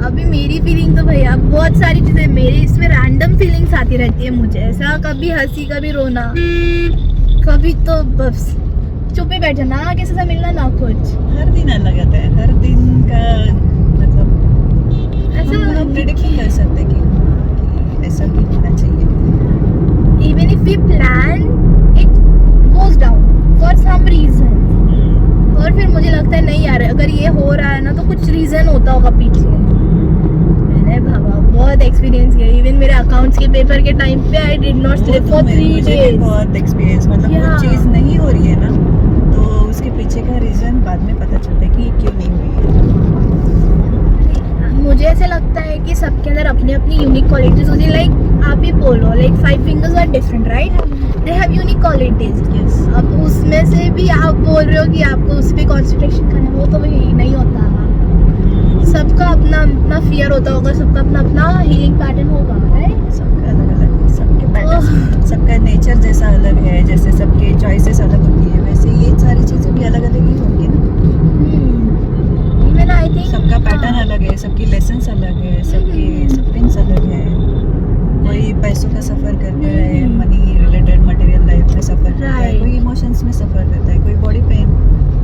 अभी मेरी फीलिंग तो भैया बहुत सारी चीजें, मेरे इसमें रैंडम फीलिंग्स आती रहती है मुझे, ऐसा कभी हंसी कभी रोना, कभी तो बस चुप ही बैठ जाना, किसी से मिलना ना कुछ। हर दिन अलग आता है, हर दिन का मतलब ऐसा हम प्रेडिक्ट नहीं कर सकते कि ऐसा ही होना चाहिए। Even if we plan it goes down for some reason, और फिर मुझे लगता है नहीं यार अगर ये हो रहा है ना तो कुछ रीजन होता होगा पीछे। मैंने भावा बहुत एक्सपीरियंस किया, इवन मेरे अकाउंट्स के पेपर के टाइम पे I did not sleep for 3 days। बहुत एक्सपीरियंस, मतलब वो Yeah. चीज़ नहीं हो रही है ना तो उसके पीछे का रीजन बाद में पता चलता है कि क्यों नहीं हुई है। मुझे ऐसे लगता है कि सबके अंदर अपनी अपनी यूनिक क्वालिटीज होती है। लाइक आप ही बोलो, like 5 fingers are different right, they have unique qualities. Yes. अब उसमें से भी आप बोल रहे हो कि आपको उस पर कॉन्सेंट्रेशन करना है, वो तो वही नहीं होता। सबका अपना अपना फियर होता होगा, सबका अपना अपना हीलिंग पैटर्न होगा राइट। सबका अलग अलग है, सबके पैटर्न, सबका नेचर जैसा अलग है, जैसे सबके चॉइसेस अलग होती है, वैसे ये सारी चीज़ें भी अलग अलग ही होंगी ना। इवन आई थिंक सबका पैटर्न अलग है, सबकी लेसन्स अलग है, सबके सफरिंग्स अलग है। कोई पैसों का सफ़र करता है, मनी रिलेटेड मटेरियल लाइफ में सफ़र करता है, Right. कोई इमोशंस में सफ़र करता है, कोई बॉडी पेन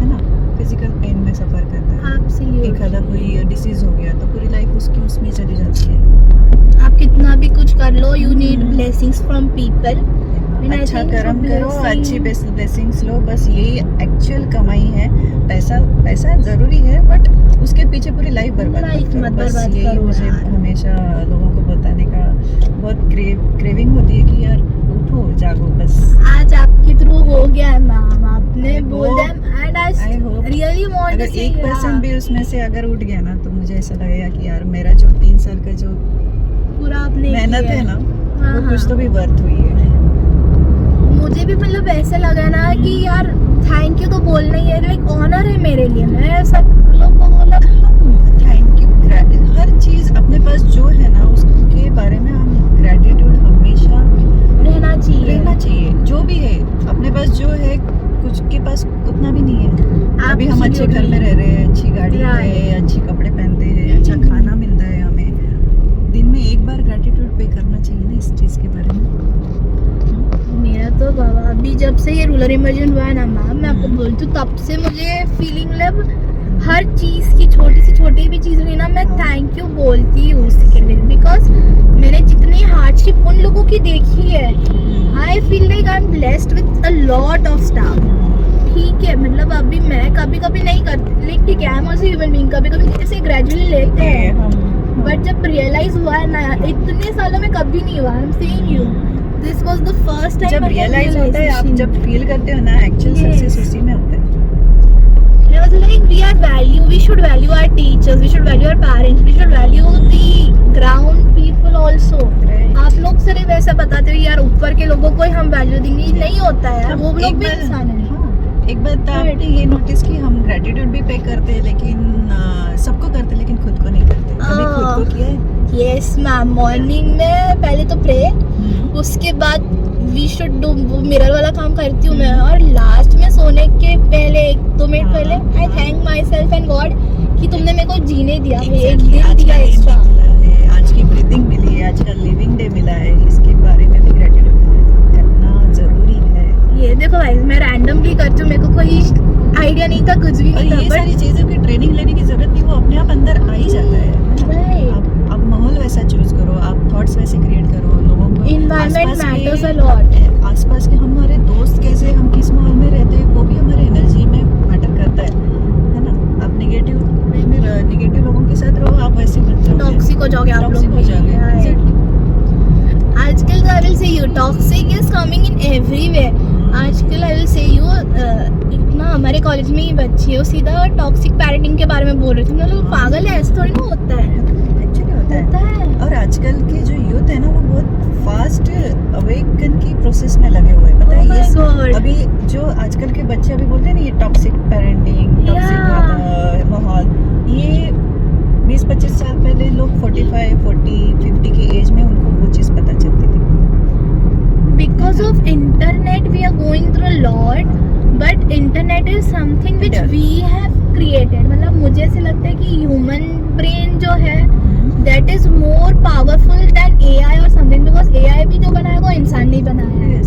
है ना, फिजिकल पेन में सफ़र करता है। एक आधा कोई डिसीज हो गया तो पूरी लाइफ उसकी उसमें चली जाती है। आप कितना भी कुछ कर लो, you need blessings from people. And I अच्छा think कर्म for करो, blessing- अच्छी ब्लेसिंग्स लो, बस यही एक्चुअल कमाई है। पैसा ज़रूरी है बट उसके पीछे पूरी लाइफ बर्बाद Life मत करो। मत बस बर्बाद यही करो मुझे यार। हमेशा लोगों को बताने का बहुत क्रेविंग होती है कि यार उठो जागो बस। आज आपके थ्रू हो गया है मैम, आपने I बोल hope- दिया and I I hope really want अगर टू से 1% भी उसमें से अगर उठ गया ना तो मुझे ऐसा लगेगा कि यार मेरा जो 3 साल का जो पूरा आपने मेहनत किया है ना हाँ, वो कुछ हाँ। तो भी वर्थ हुई है। मुझे भी मतलब ऐसे लगा ना कि यार थैंक यू तो बोलना ही है, लाइक ऑनर है मेरे लिए। मैं सब लोग को बोला थैंक यू। हर चीज़ अपने पास जो है ना उसके बारे में हम ग्रेटिट्यूड हमेशा रहना रहना चाहिए। चाहिए। जो भी है अपने पास जो है, कुछ के पास उतना भी नहीं है। अभी हम अच्छे घर में रह रहे हैं, अच्छी गाड़ी है, अच्छे कपड़े पहनते हैं, अच्छा खाना मिलता है हमें। दिन में एक बार ग्रेटिट्यूड पे करना चाहिए ना इस चीज़ के बारे में। मेरा तो बाबा अभी जब से ये रूरल इमर्जन हुआ है ना मैम, मैं आपको बोलती हूँ तब से मुझे फीलिंग मतलब हर चीज़ की छोटी से छोटी भी चीज़ हुई ना मैं थैंक यू बोलती हूँ उसके लिए, बिकॉज मैंने जितनी हार्डशिप उन लोगों की देखी है, I feel like I am blessed with a lot of staff. ठीक है, मतलब अभी मैं कभी कभी नहीं करती, लाइक ठीक है I am also human being, कभी कभी ऐसे ग्रेजुअली लेते हैं, बट जब रियलाइज हुआ है ना इतने सालों में कभी नहीं हुआ। I am saying you this was the first time जब रियलाइज होता है, आप जब फील करते हो ना एक्चुअल Yes. सक्सेस उसी में होता है। I was like, we should value our teachers, we should value our parents, we should value the ground people also. आप लोग सिर्फ वैसा बताते हो यार ऊपर के लोगों को ही हम वैल्यू देंगे, नहीं होता है यार, वो लोग भी इंसान है। एक बात आपने ये नोटिस की, हम ग्रेटिट्यूड भी पे करते हैं, लेकिन सबको करते हैं, लेकिन खुद को नहीं करते। कभी खुद को किया है? यस मैम, मॉर्निंग में पहले तो प्रे, उसके बाद वी शुड डू, वो मिरर वाला काम करती हूँ मैं, और लास्ट में सोने के पहले 1-2 मिनट पहले आई thank my self and God कि तुमने मेरे को जीने दिया, एक दिन दिया एक्स्ट्रा। आज की ब्रीदिंग मिली है, आज का लिविंग डे मिला है, इसके बारे में भी ग्रेटिट्यूड करना जरूरी है। ये देखो भाई, मैं रैंडमली करती हूँ, मेरे को कोई आइडिया नहीं था, कुछ भी और नहीं था, ये सारी चीजों की ट्रेनिंग लेने की जरूरत नहीं, वो अपने आप अंदर आ ही जाता है। आप माहौल वैसा चूज करो, आप थॉट्स वैसे क्रिएट करो, लोगों को एनवायरनमेंट मैटर्स अ लॉट। आसपास के हमारे दोस्त कैसे, हम किस माहौल में रहते हैं, वो भी हमारे एनर्जी में मैटर करता है ना। आप निगेटिव लोगों के साथ रहो, आप वैसे बन जाओगे, टॉक्सिक हो जाओगे आप लोग, टॉक्सिक हो जाओगे। आजकल I will say you toxic is coming in everywhere. आजकल आई विल से यू इतना, हमारे कॉलेज में ही बच्ची है, वो सीधा टॉक्सिक पेरेंटिंग के बारे में बोल रही थी। मतलब पागल है, ऐसा थोड़ी ना होता है, एक्चुअली होता है। और आजकल के जो यूथ है ना, वो बहुत फास्ट अवेकन की प्रोसेस में लगे हुए हैं, पता है। ये अभी जो आजकल के बच्चे अभी बोलते हैं ना, ये टॉक्सिक पेरेंटिंग, टॉक्सिक माहौल, ये 20-25 साल पहले लोग 45, 40, 50 की एज में उनको वो चीज़ पता चलती थी। Because of internet we are going through a lot, but internet is something which we have created। मतलब मुझे ऐसे लगता है कि ह्यूमन ब्रेन जो है that is more powerful than AI or something, because AI भी जो बनाया वो इंसान नहीं बनाया है।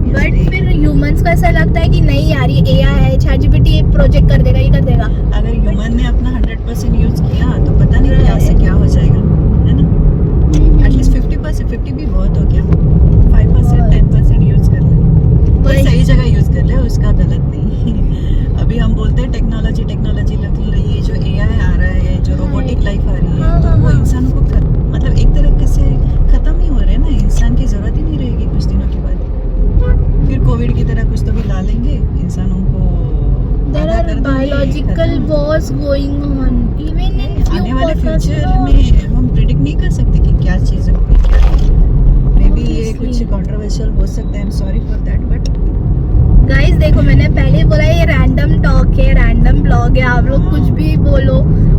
बट फिर ह्यूमंस को ऐसा लगता है कि नहीं यार, ये AI है, ChatGPT ये प्रोजेक्ट कर देगा, ये कर देगा। अगर ह्यूमन ने अपना 100% यूज किया तो पता नहीं क्या से क्या हो जाएगा, है ना। एटलीस्ट 50%, 50 भी बहुत हो गया, 5%, 10% यूज कर ले, सही जगह यूज कर ले, उसका गलत नहीं। अभी हम बोलते हैं टेक्नोलॉजी, लेकिन ये जो AI आ रहा है, जो रोबोटिक लाइफ आ रही है, तो वो इंसानों को मतलब एक तरह से खत्म ही हो रहे हैं ना, इंसान की जरूरत ही नहीं रहेगी कुछ दिनों के बाद। फिर कोविड की तरह कुछ तो भी ला लेंगे, इंसानों को There are biological wars going on even in few आने वाले quarters फ्यूचर में हम प्रेडिक्ट नहीं कर सकते कि क्या चीज़ें होगी, क्या मे बी ये कुछ कंट्रोवर्शियल हो सकता है, I am sorry for that, but guys देखो, मैंने पहले बोला ये रैंडम टॉक है, रैंडम ब्लॉग है, आप लोग कुछ भी बोलो,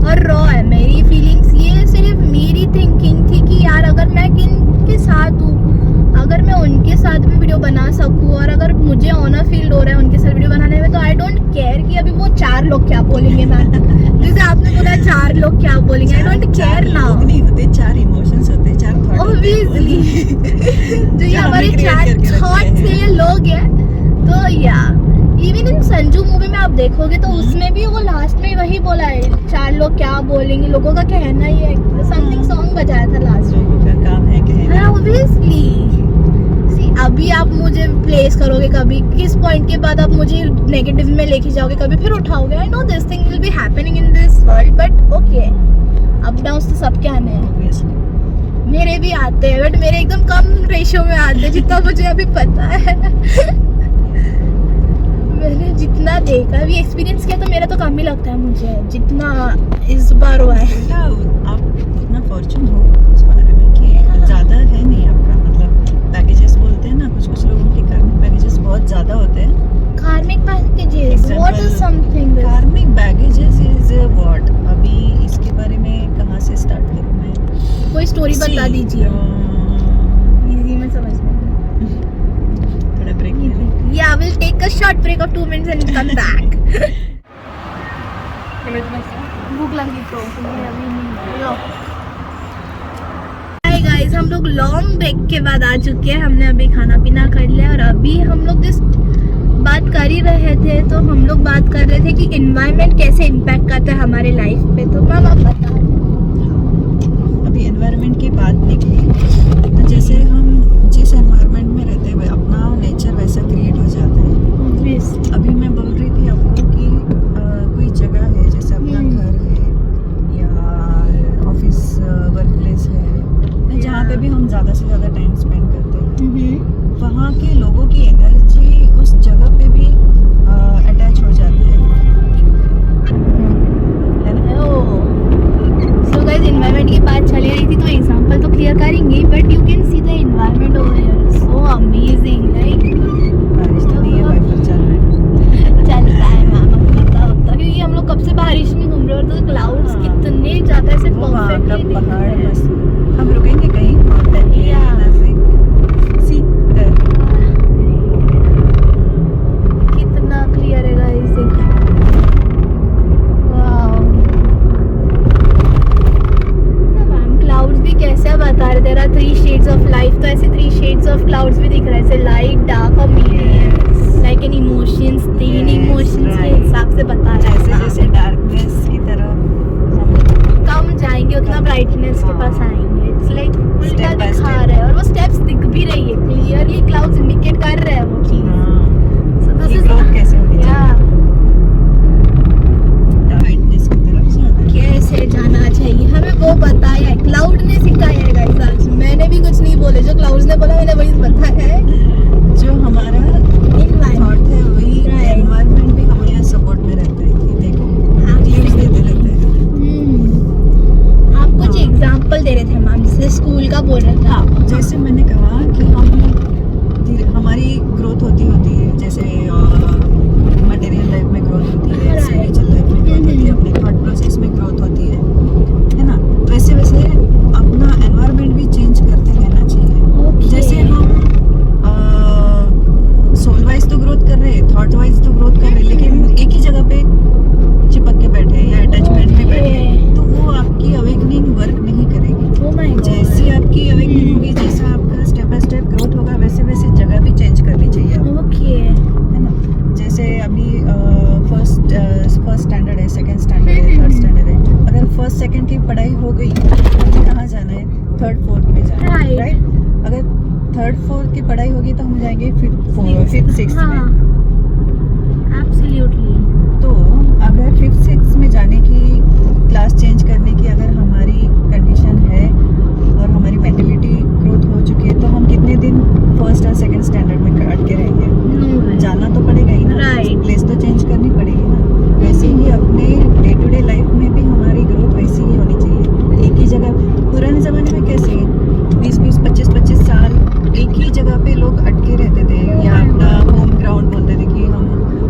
और रॉ है मेरी फीलिंग्स। ये सिर्फ मेरी थिंकिंग थी कि यार अगर मैं किन के साथ हूँ, अगर मैं उनके साथ भी वीडियो बना सकूँ, और अगर मुझे ऑनर फील हो रहा है उनके साथ वीडियो बनाने में, तो आई डोंट केयर कि अभी वो 4 लोग क्या बोलेंगे। मैम जैसे आपने बोला 4 लोग क्या बोलेंगे, आई डोंट केयर नाउ। नहीं होते, 4 इमोशंस होते हैं, 4 थॉट ऑब्वियसली जो ये हमारे 4 थॉट्स है, ये लोग हैं। तो या इवन इन संजू मूवी में आप देखोगे तो उसमें भी वो लास्ट में वही बोला है, 4 लोग क्या बोलेंगे, लोगों का कहना ही है, समथिंग सॉन्ग बजाया था लास्ट में। लोगों का काम है कहना। ऑब्वियसली सी, अभी आप मुझे प्लेस करोगे, कभी किस पॉइंट के बाद आप मुझे नेगेटिव में लेके जाओगे, कभी फिर उठाओगे। I know this thing will be happening in this world, but okay, up downs तो सबके आने हैं, मेरे भी आते हैं, बट मेरे एकदम कम रेशियो में आते हैं, जितना मुझे अभी पता है। मैंने जितना देखा भी एक्सपीरियंस किया, तो मेरा तो कम ही लगता है मुझे, जितना इस बार हुआ है। आप इतना फॉर्चून हो इस बारे में कि ज़्यादा है नहीं आपका, मतलब बैगेजेस बोलते हैं ना, कुछ लोगों के कार्मिक बैगेजेस बहुत ज़्यादा होते हैं। कार्मिक बैगेजेस, व्हाट इज समथिंग कार्मिक बैगेजेस इज व्हाट? अभी इसके बारे में कहाँ से स्टार्ट करूँ मैं? कोई स्टोरी बता दीजिए, इजी में समझ में। थोड़ा ब्रेक ले लें। Yeah, we'll take a short break of 2 minutes and come back. भूख लगी तो अभी नहीं। हाय गाइस, हम लोग लॉन्ग ब्रेक के बाद आ चुके हैं। हमने अभी खाना पीना कर लिया, और अभी हम लोग जिस बात कर ही रहे थे, तो हम लोग बात कर रहे थे कि एनवायरनमेंट कैसे इम्पैक्ट करता है हमारे लाइफ पे। तो मैम आप बता। अभी एनवायरनमेंट की बात निकली, तो जैसे हम जिस एनवायरनमेंट में रहते हैं अपना नेचर वैसा क्रिएट हो जाता है। अभी मैं बोल रही थी आपको कि कोई जगह है, जैसे अपना घर है या ऑफिस वर्क प्लेस है, जहाँ पे भी हम ज़्यादा से ज़्यादा टाइम स्पेंड करते हैं, वहाँ के लोगों की एनर्जी उस जगह पे भी अटैच हो जाती है ना। सो गाइस, एनवायरनमेंट की बात चली रही थी, तो एग्जांपल तो क्लियर करेंगे, but you can see the of clouds भी दिख रहा है, जैसे लाइट, डार्क और मीडियम, लाइक एन इमोशंस, तीन Yes, इमोशंस के right. हिसाब से बता रहा जैसे है। जैसे डार्कनेस की तरफ हम कम जाएंगे उतना ब्राइटनेस के पास आएंगे। इट्स लाइक उल्टा Step by दिखा step. रहा है और वो स्टेप्स दिख भी रही है, क्लियरली क्लाउड्स इंडिकेट कर रहे हैं वो चीज। So this is ग्रोथ कैसे होनी yeah, चाहिए, ब्राइटनेस की तरफ जाना है। कैसे जाना चाहिए हमें वो बताया है, क्लाउड ने सिखाया है गाइस। आज मैंने भी कुछ नहीं बोले, जो क्लाउड्स ने बोला मैंने वही बताया है। जो हमारा थॉट है वही Right. एनवायरनमेंट भी हमारे सपोर्ट में रहता है कि देखो क्लिप्स देते रहते हैं। आप कुछ एग्जांपल दे रहे थे मैम, जैसे स्कूल का बोल रहे थे आप। हाँ, जैसे मैंने कहा कि हमारी ग्रोथ होती है, जैसे मटेरियल लाइफ में ग्रोथ होती है, Right. स्पिरिचुअल लाइफ में ग्रोथ होती है, अपने थॉट प्रोसेस में ग्रोथ होती है ना। वैसे वैसे अपना एनवायरनमेंट भी चेंज करते रहना चाहिए। जैसे हम सोल वाइज तो ग्रोथ कर रहे हैं, थॉट वाइज तो ग्रोथ कर रहे हैं, लेकिन एक ही जगह पे चिपक के बैठे हैं या अटैचमेंट में बैठे हैं, तो वो आपकी अवेकनिंग वर्क नहीं करेगी। Oh my God. जैसी आपकी अवेकनिंग होगी, जैसा आपका स्टेप बाय स्टेप ग्रोथ होगा, वैसे वैसे जगह भी चेंज करनी चाहिए आपको, ओके। है ना। जैसे अभी फर्स्ट स्टैंडर्ड है, सेकंड स्टैंडर्ड है, थर्ड स्टैंडर्ड है। अगर फर्स्ट सेकंड की पढ़ाई हो गई तो कहाँ जाना है, थर्ड फोर्थ में जाना है, Right. राइट। अगर थर्ड फोर्थ की पढ़ाई होगी तो हम जाएंगे फिफ्थ सिक्स में। हाँ, एब्सोल्युटली। तो अगर फिफ्थ सिक्स में जाने की, क्लास चेंज करने की अगर हमारी कंडीशन है और हमारी मेंटलिटी ग्रोथ हो चुकी है, तो हम कितने दिन फर्स्ट और सेकंड स्टैंडर्ड में अटके रहेंगे। जाना तो पड़ेगा ही ना, Right. प्लेस तो चेंज करनी पड़ेगी ना। वैसे ही अपने डे टू डे लाइफ में भी हमारी ग्रोथ वैसी ही होनी चाहिए। एक ही जगह, पुराने ज़माने में कैसे 20-20, 25-25 साल एक ही जगह पे लोग अटके रहते थे, या अपना होम ग्राउंड बोलते थे कि हम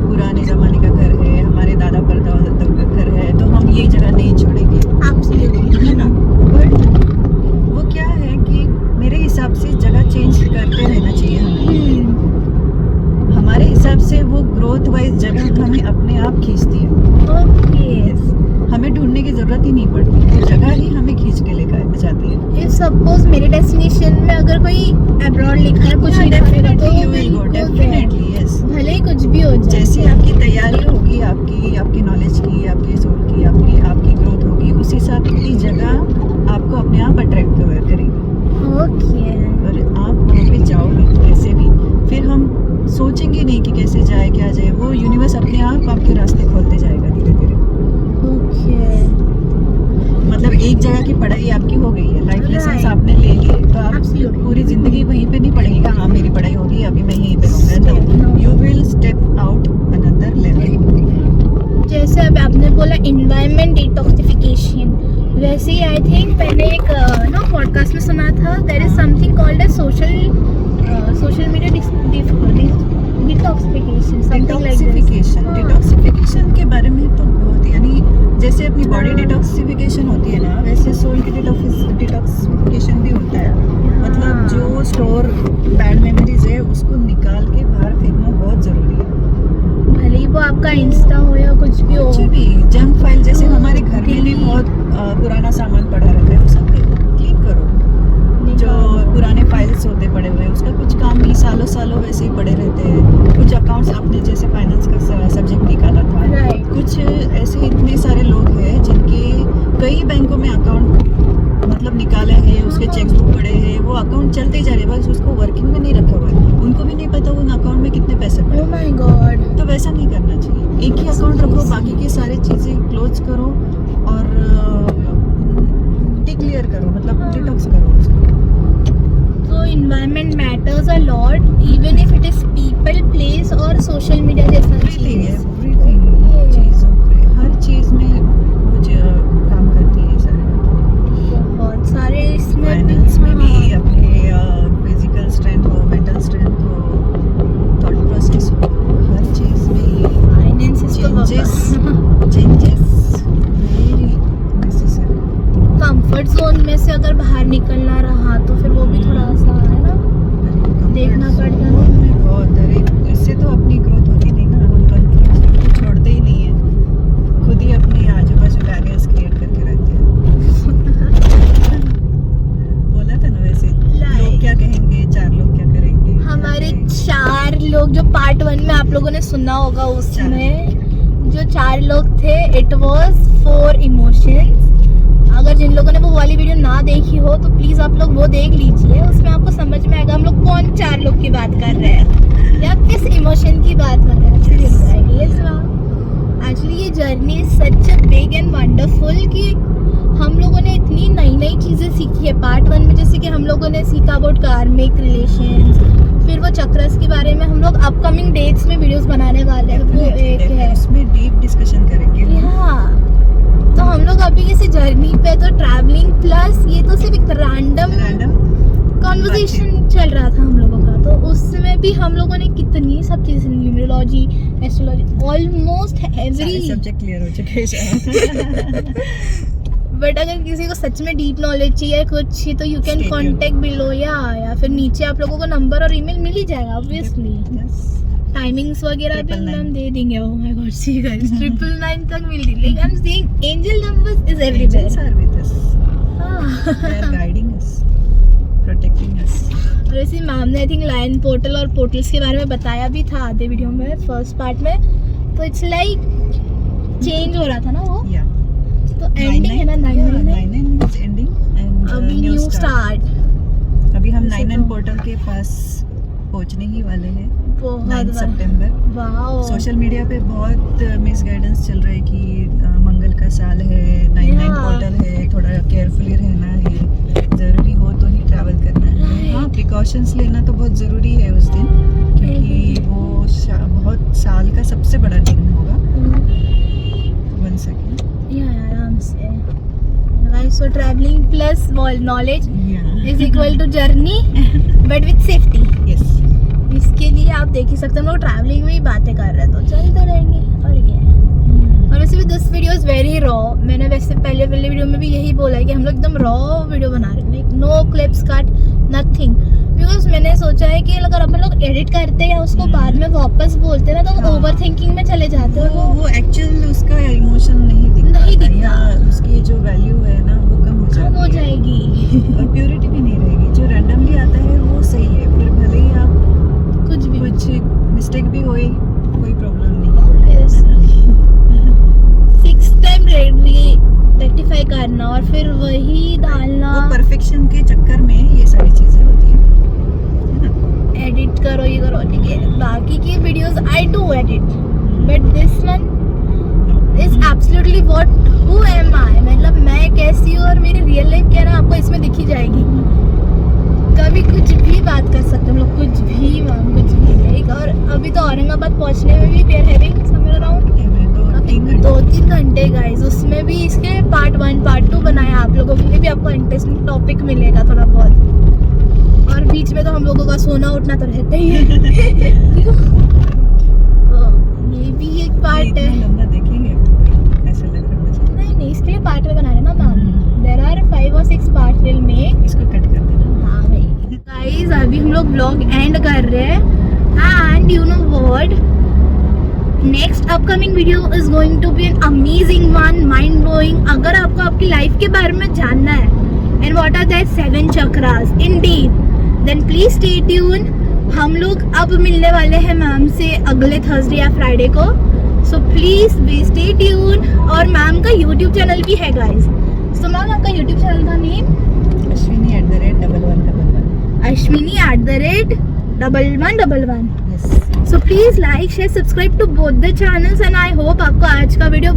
पुराने ज़माने का घर है, हमारे दादा परदादा तक का घर है, तो हम ये जगह नहीं छोड़ेंगे, एब्सोल्युटली। है ना। बट वो क्या है कि मेरे हिसाब से जगह चेंज करते रहना चाहिए हमें। हमारे हिसाब से वो ग्रोथ वाइज जगह हमें अपने आप खींचती है। ओके। हमें ढूंढने की जरूरत ही नहीं पड़ती, वो जगह ही हमें खींच के लेकर जाती है। इफ सपोज मेरे डेस्टिनेशन में अगर कोई अब्रॉड लिखा है कुछ नहीं रखेगा तो you will go, definitely, yes. भले ही कुछ भी हो जाए। जैसी आपकी तैयारी होगी, आपकी नॉलेज की, आपकी सोल की, आपकी ग्रोथ होगी, उस हिसाब की जगह आपको अपने आप अट्रैक्ट करेगी। ओके। और आप वहाँ पे जाओगे कैसे भी, फिर हम सोचेंगे नहीं कि कैसे जाए क्या जाए, वो यूनिवर्स अपने आप आपके रास्ते खोलते जाएगा धीरे धीरे। ओके। मतलब एक जगह की पढ़ाई आपकी हो गई है, लाइफ लेसन्स Right. आपने ले लिए, तो आप Absolutely. पूरी जिंदगी वहीं पे नहीं पढ़ेंगे कि हाँ मेरी पढ़ाई होगी अभी मैं यहीं पे रहूँगा। No. तो you will step out another level. जैसे अब आपने बोला एनवायरनमेंट डिटॉक्सिफिकेशन, वैसे ही आई थिंक मैंने एक ना पॉडकास्ट में सुना था, there is something called as social media detoxification, something like this. Detoxification के बारे में तो बहुत, यानी जैसे अपनी बॉडी डिटॉक्सिफिकेशन होती है ना, वैसे सोल की डिटॉक्सिफिकेशन भी होता है। मतलब जो स्टोर बैड मेमोरीज है उसको निकाल के बाहर फेंकना बहुत जरूरी है। भले ही वो आपका इंस्टा हो या कुछ भी हो। कुछ भी जंक फाइल, जैसे हमारे घर में भी बहुत पुराना सामान पड़ा रहता है, वो सब क्लीन करो। जो पुराने फाइल्स होते पड़े हुए हैं उसका कुछ काम नहीं, सालों सालों वैसे ही पड़े रहते हैं। कुछ अकाउंट्स आपने जैसे फाइनेंस का सब्जेक्ट निकाला था, Right. कुछ ऐसे इतने सारे लोग हैं जिनके कई बैंकों में अकाउंट मतलब निकाले हैं, उसके चेक्स बुक पड़े हैं, वो अकाउंट चलते ही जा रहे हैं, बस उसको वर्किंग में नहीं रखा हुआ है। उनको भी नहीं पता उन अकाउंट में कितने पैसे पड़े। Oh my God. तो वैसा नहीं करना चाहिए। एक ही अकाउंट रखो, बाकी की सारी चीज़ें क्लोज करो और डिक्लेयर करो, मतलब डिटॉक्स करो उसको। So environment matters a lot, even if it is people, place और social media जैसा एवरीथिंग चीज़। एवरीथिंग चीज़ों पे, हर चीज़ में वो काम करती है सारी। बहुत सारे इसमें फाइनेंस में भी, अपने फिजिकल स्ट्रेंथ हो, मेंटल स्ट्रेंथ हो, थॉट प्रोसेस हो, हर चीज़ में finance changes very necessary. Comfort zone में से अगर बाहर निकलना रहा तो फिर वो भी थोड़ा सा है ना। पार्ट 1 में आप लोगों ने सुना होगा, उसमें जो 4 लोग थे, इट वाज 4 इमोशंस। अगर जिन लोगों ने वो वाली वीडियो ना देखी हो तो प्लीज आप लोग वो देख लीजिए, उसमें आपको समझ में आएगा हम लोग कौन 4 लोग की बात कर रहे हैं या किस इमोशन की बात कर रहे हैं। एक्चुअली ये journey such big and wonderful कि हम लोगों ने इतनी नई नई चीज़ें सीखी है। पार्ट 1 में जैसे कि हम लोगों ने सीखा अबाउट कार्मिक रिलेशंस, फिर वो चक्रस के बारे में हम लोग अपकमिंग डेट्स में वीडियोस बनाने वाले हैं, वो एक है, उसमें डीप डिस्कशन करेंगे। हाँ, तो हम लोग अभी किसी जर्नी पे तो ट्रैवलिंग प्लस ये तो सिर्फ एक रैंडम कॉन्वर्सेशन चल रहा था हम लोगों का, तो उसमें भी हम लोगों ने कितनी सब चीज़ें, numerology, astrology, almost every subject clear हो चुके हैं। बट अगर किसी को सच में डीप नॉलेज चाहिए कुछ तो यू कैन कॉन्टेक्ट बिलो या फिर नीचे आप लोगों को नंबर और ईमेल मिल ही जाएगा ऑब्वियसली। टाइमिंग्स वगैरह भी हम दे देंगे। Oh my God, see guys 999 तक मिल रही, like I am seeing angel numbers is everywhere, are with us, they are guiding us, protecting us. और ऐसे मैम ने आई थिंक लाइन पोर्टल और पोर्टल्स के बारे में बताया भी था आधे वीडियो में, फर्स्ट पार्ट में, तो इट्स लाइक चेंज हो रहा था ना वो, तो एंडिंग है ना 999 इज एंडिंग एंड अभी न्यू स्टार्ट। अभी हम 99 पोर्टल के पास पहुंचने ही वाले हैं 9 सितंबर। वाओ, सोशल मीडिया पे बहुत मिस गाइडेंस चल रहा है कि मंगल का साल है, 99 पोर्टल है, थोड़ा केयरफुली रहना है, जरूरी हो तो ही ट्रैवल करना है। हाँ, प्रिकॉशंस लेना तो बहुत ज़रूरी है उस दिन, क्योंकि वो बहुत साल का सबसे बड़ा दिन होगा। 1 सेकेंड, आराम से guys, so travelling plus knowledge is equal to journey but with safety. Yes, इसके लिए आप देख ही सकते हैं हम लोग ट्रैवलिंग में ही बातें कर रहे हैं तो चलते रहेंगे और क्या है। और वैसे भी this video is very raw, मैंने वैसे पहले वीडियो में भी यही बोला है कि हम लोग एकदम रॉ वीडियो बना रहे हैं, like no clips cut, nothing, because मैंने सोचा है कि अगर अपन लोग एडिट करते हैं या उसको बाद में वापस बोलते हैं ना तो ओवर थिंकिंग में चले जाते हैं, वो एक्चुअल उसका इमोशन नहीं दिखता या उसकी जो वैल्यू है ना वो कम हो जाएगी और प्योरिटी भी नहीं रहेगी। जो रैंडमली आता है वो सही है, फिर भले ही आप कुछ मिस्टेक भी होए कोई प्रॉब्लम नहीं। 6 टाइम रेक्टिफाई करना और फिर वही डालना, वो परफेक्शन के चक्कर में ये सारी चीजें होती है ना, एडिट करो ये करो, ठीक है। बाकी की videos I do edit but this one is absolutely what who am I, मतलब मैं कैसी हूँ और मेरी रियल लाइफ क्या ना आपको इसमें दिखी जाएगी। कभी कुछ भी बात कर सकते हम लोग, कुछ भी मैम, कुछ भी लाइक। और अभी तो औरंगाबाद पहुंचने में भी पेयर हैविंग समवेयर अराउंड 2-3 घंटे गाइस, उसमें भी इसके पार्ट 1 पार्ट 2 बनाया आप लोगों के लिए भी, आपको इंटरेस्टिंग टॉपिक मिलेगा थोड़ा बहुत। और बीच में तो हम लोगों का सोना उठना तो रहता ही है। ये भी एक पार्ट है, ऐसा लग रहा है नहीं इसके लिए पार्ट में बना रहे ना ma'am, there are 5 or 6 part will make, इसको कट कर देना। हाँ भाई गाइस, अभी हम लोग ब्लॉग एंड कर रहे हैं and you know what, next upcoming video is going to be an amazing one, mind blowing. अगर आपको आपकी लाइफ के बारे में जानना है and what are that 7 chakras in deep, then please stay tune. हम लोग अब मिलने वाले हैं मैम से अगले थर्सडे या फ्राइडे को, so please be stay tune. और मैम का यूट्यूब चैनल भी है गाइस, सो मैम आपका यूट्यूब चैनल का name Ashwini@1111। Yes. So please like, share, subscribe to both the channels and I hope आपको आज का वीडियो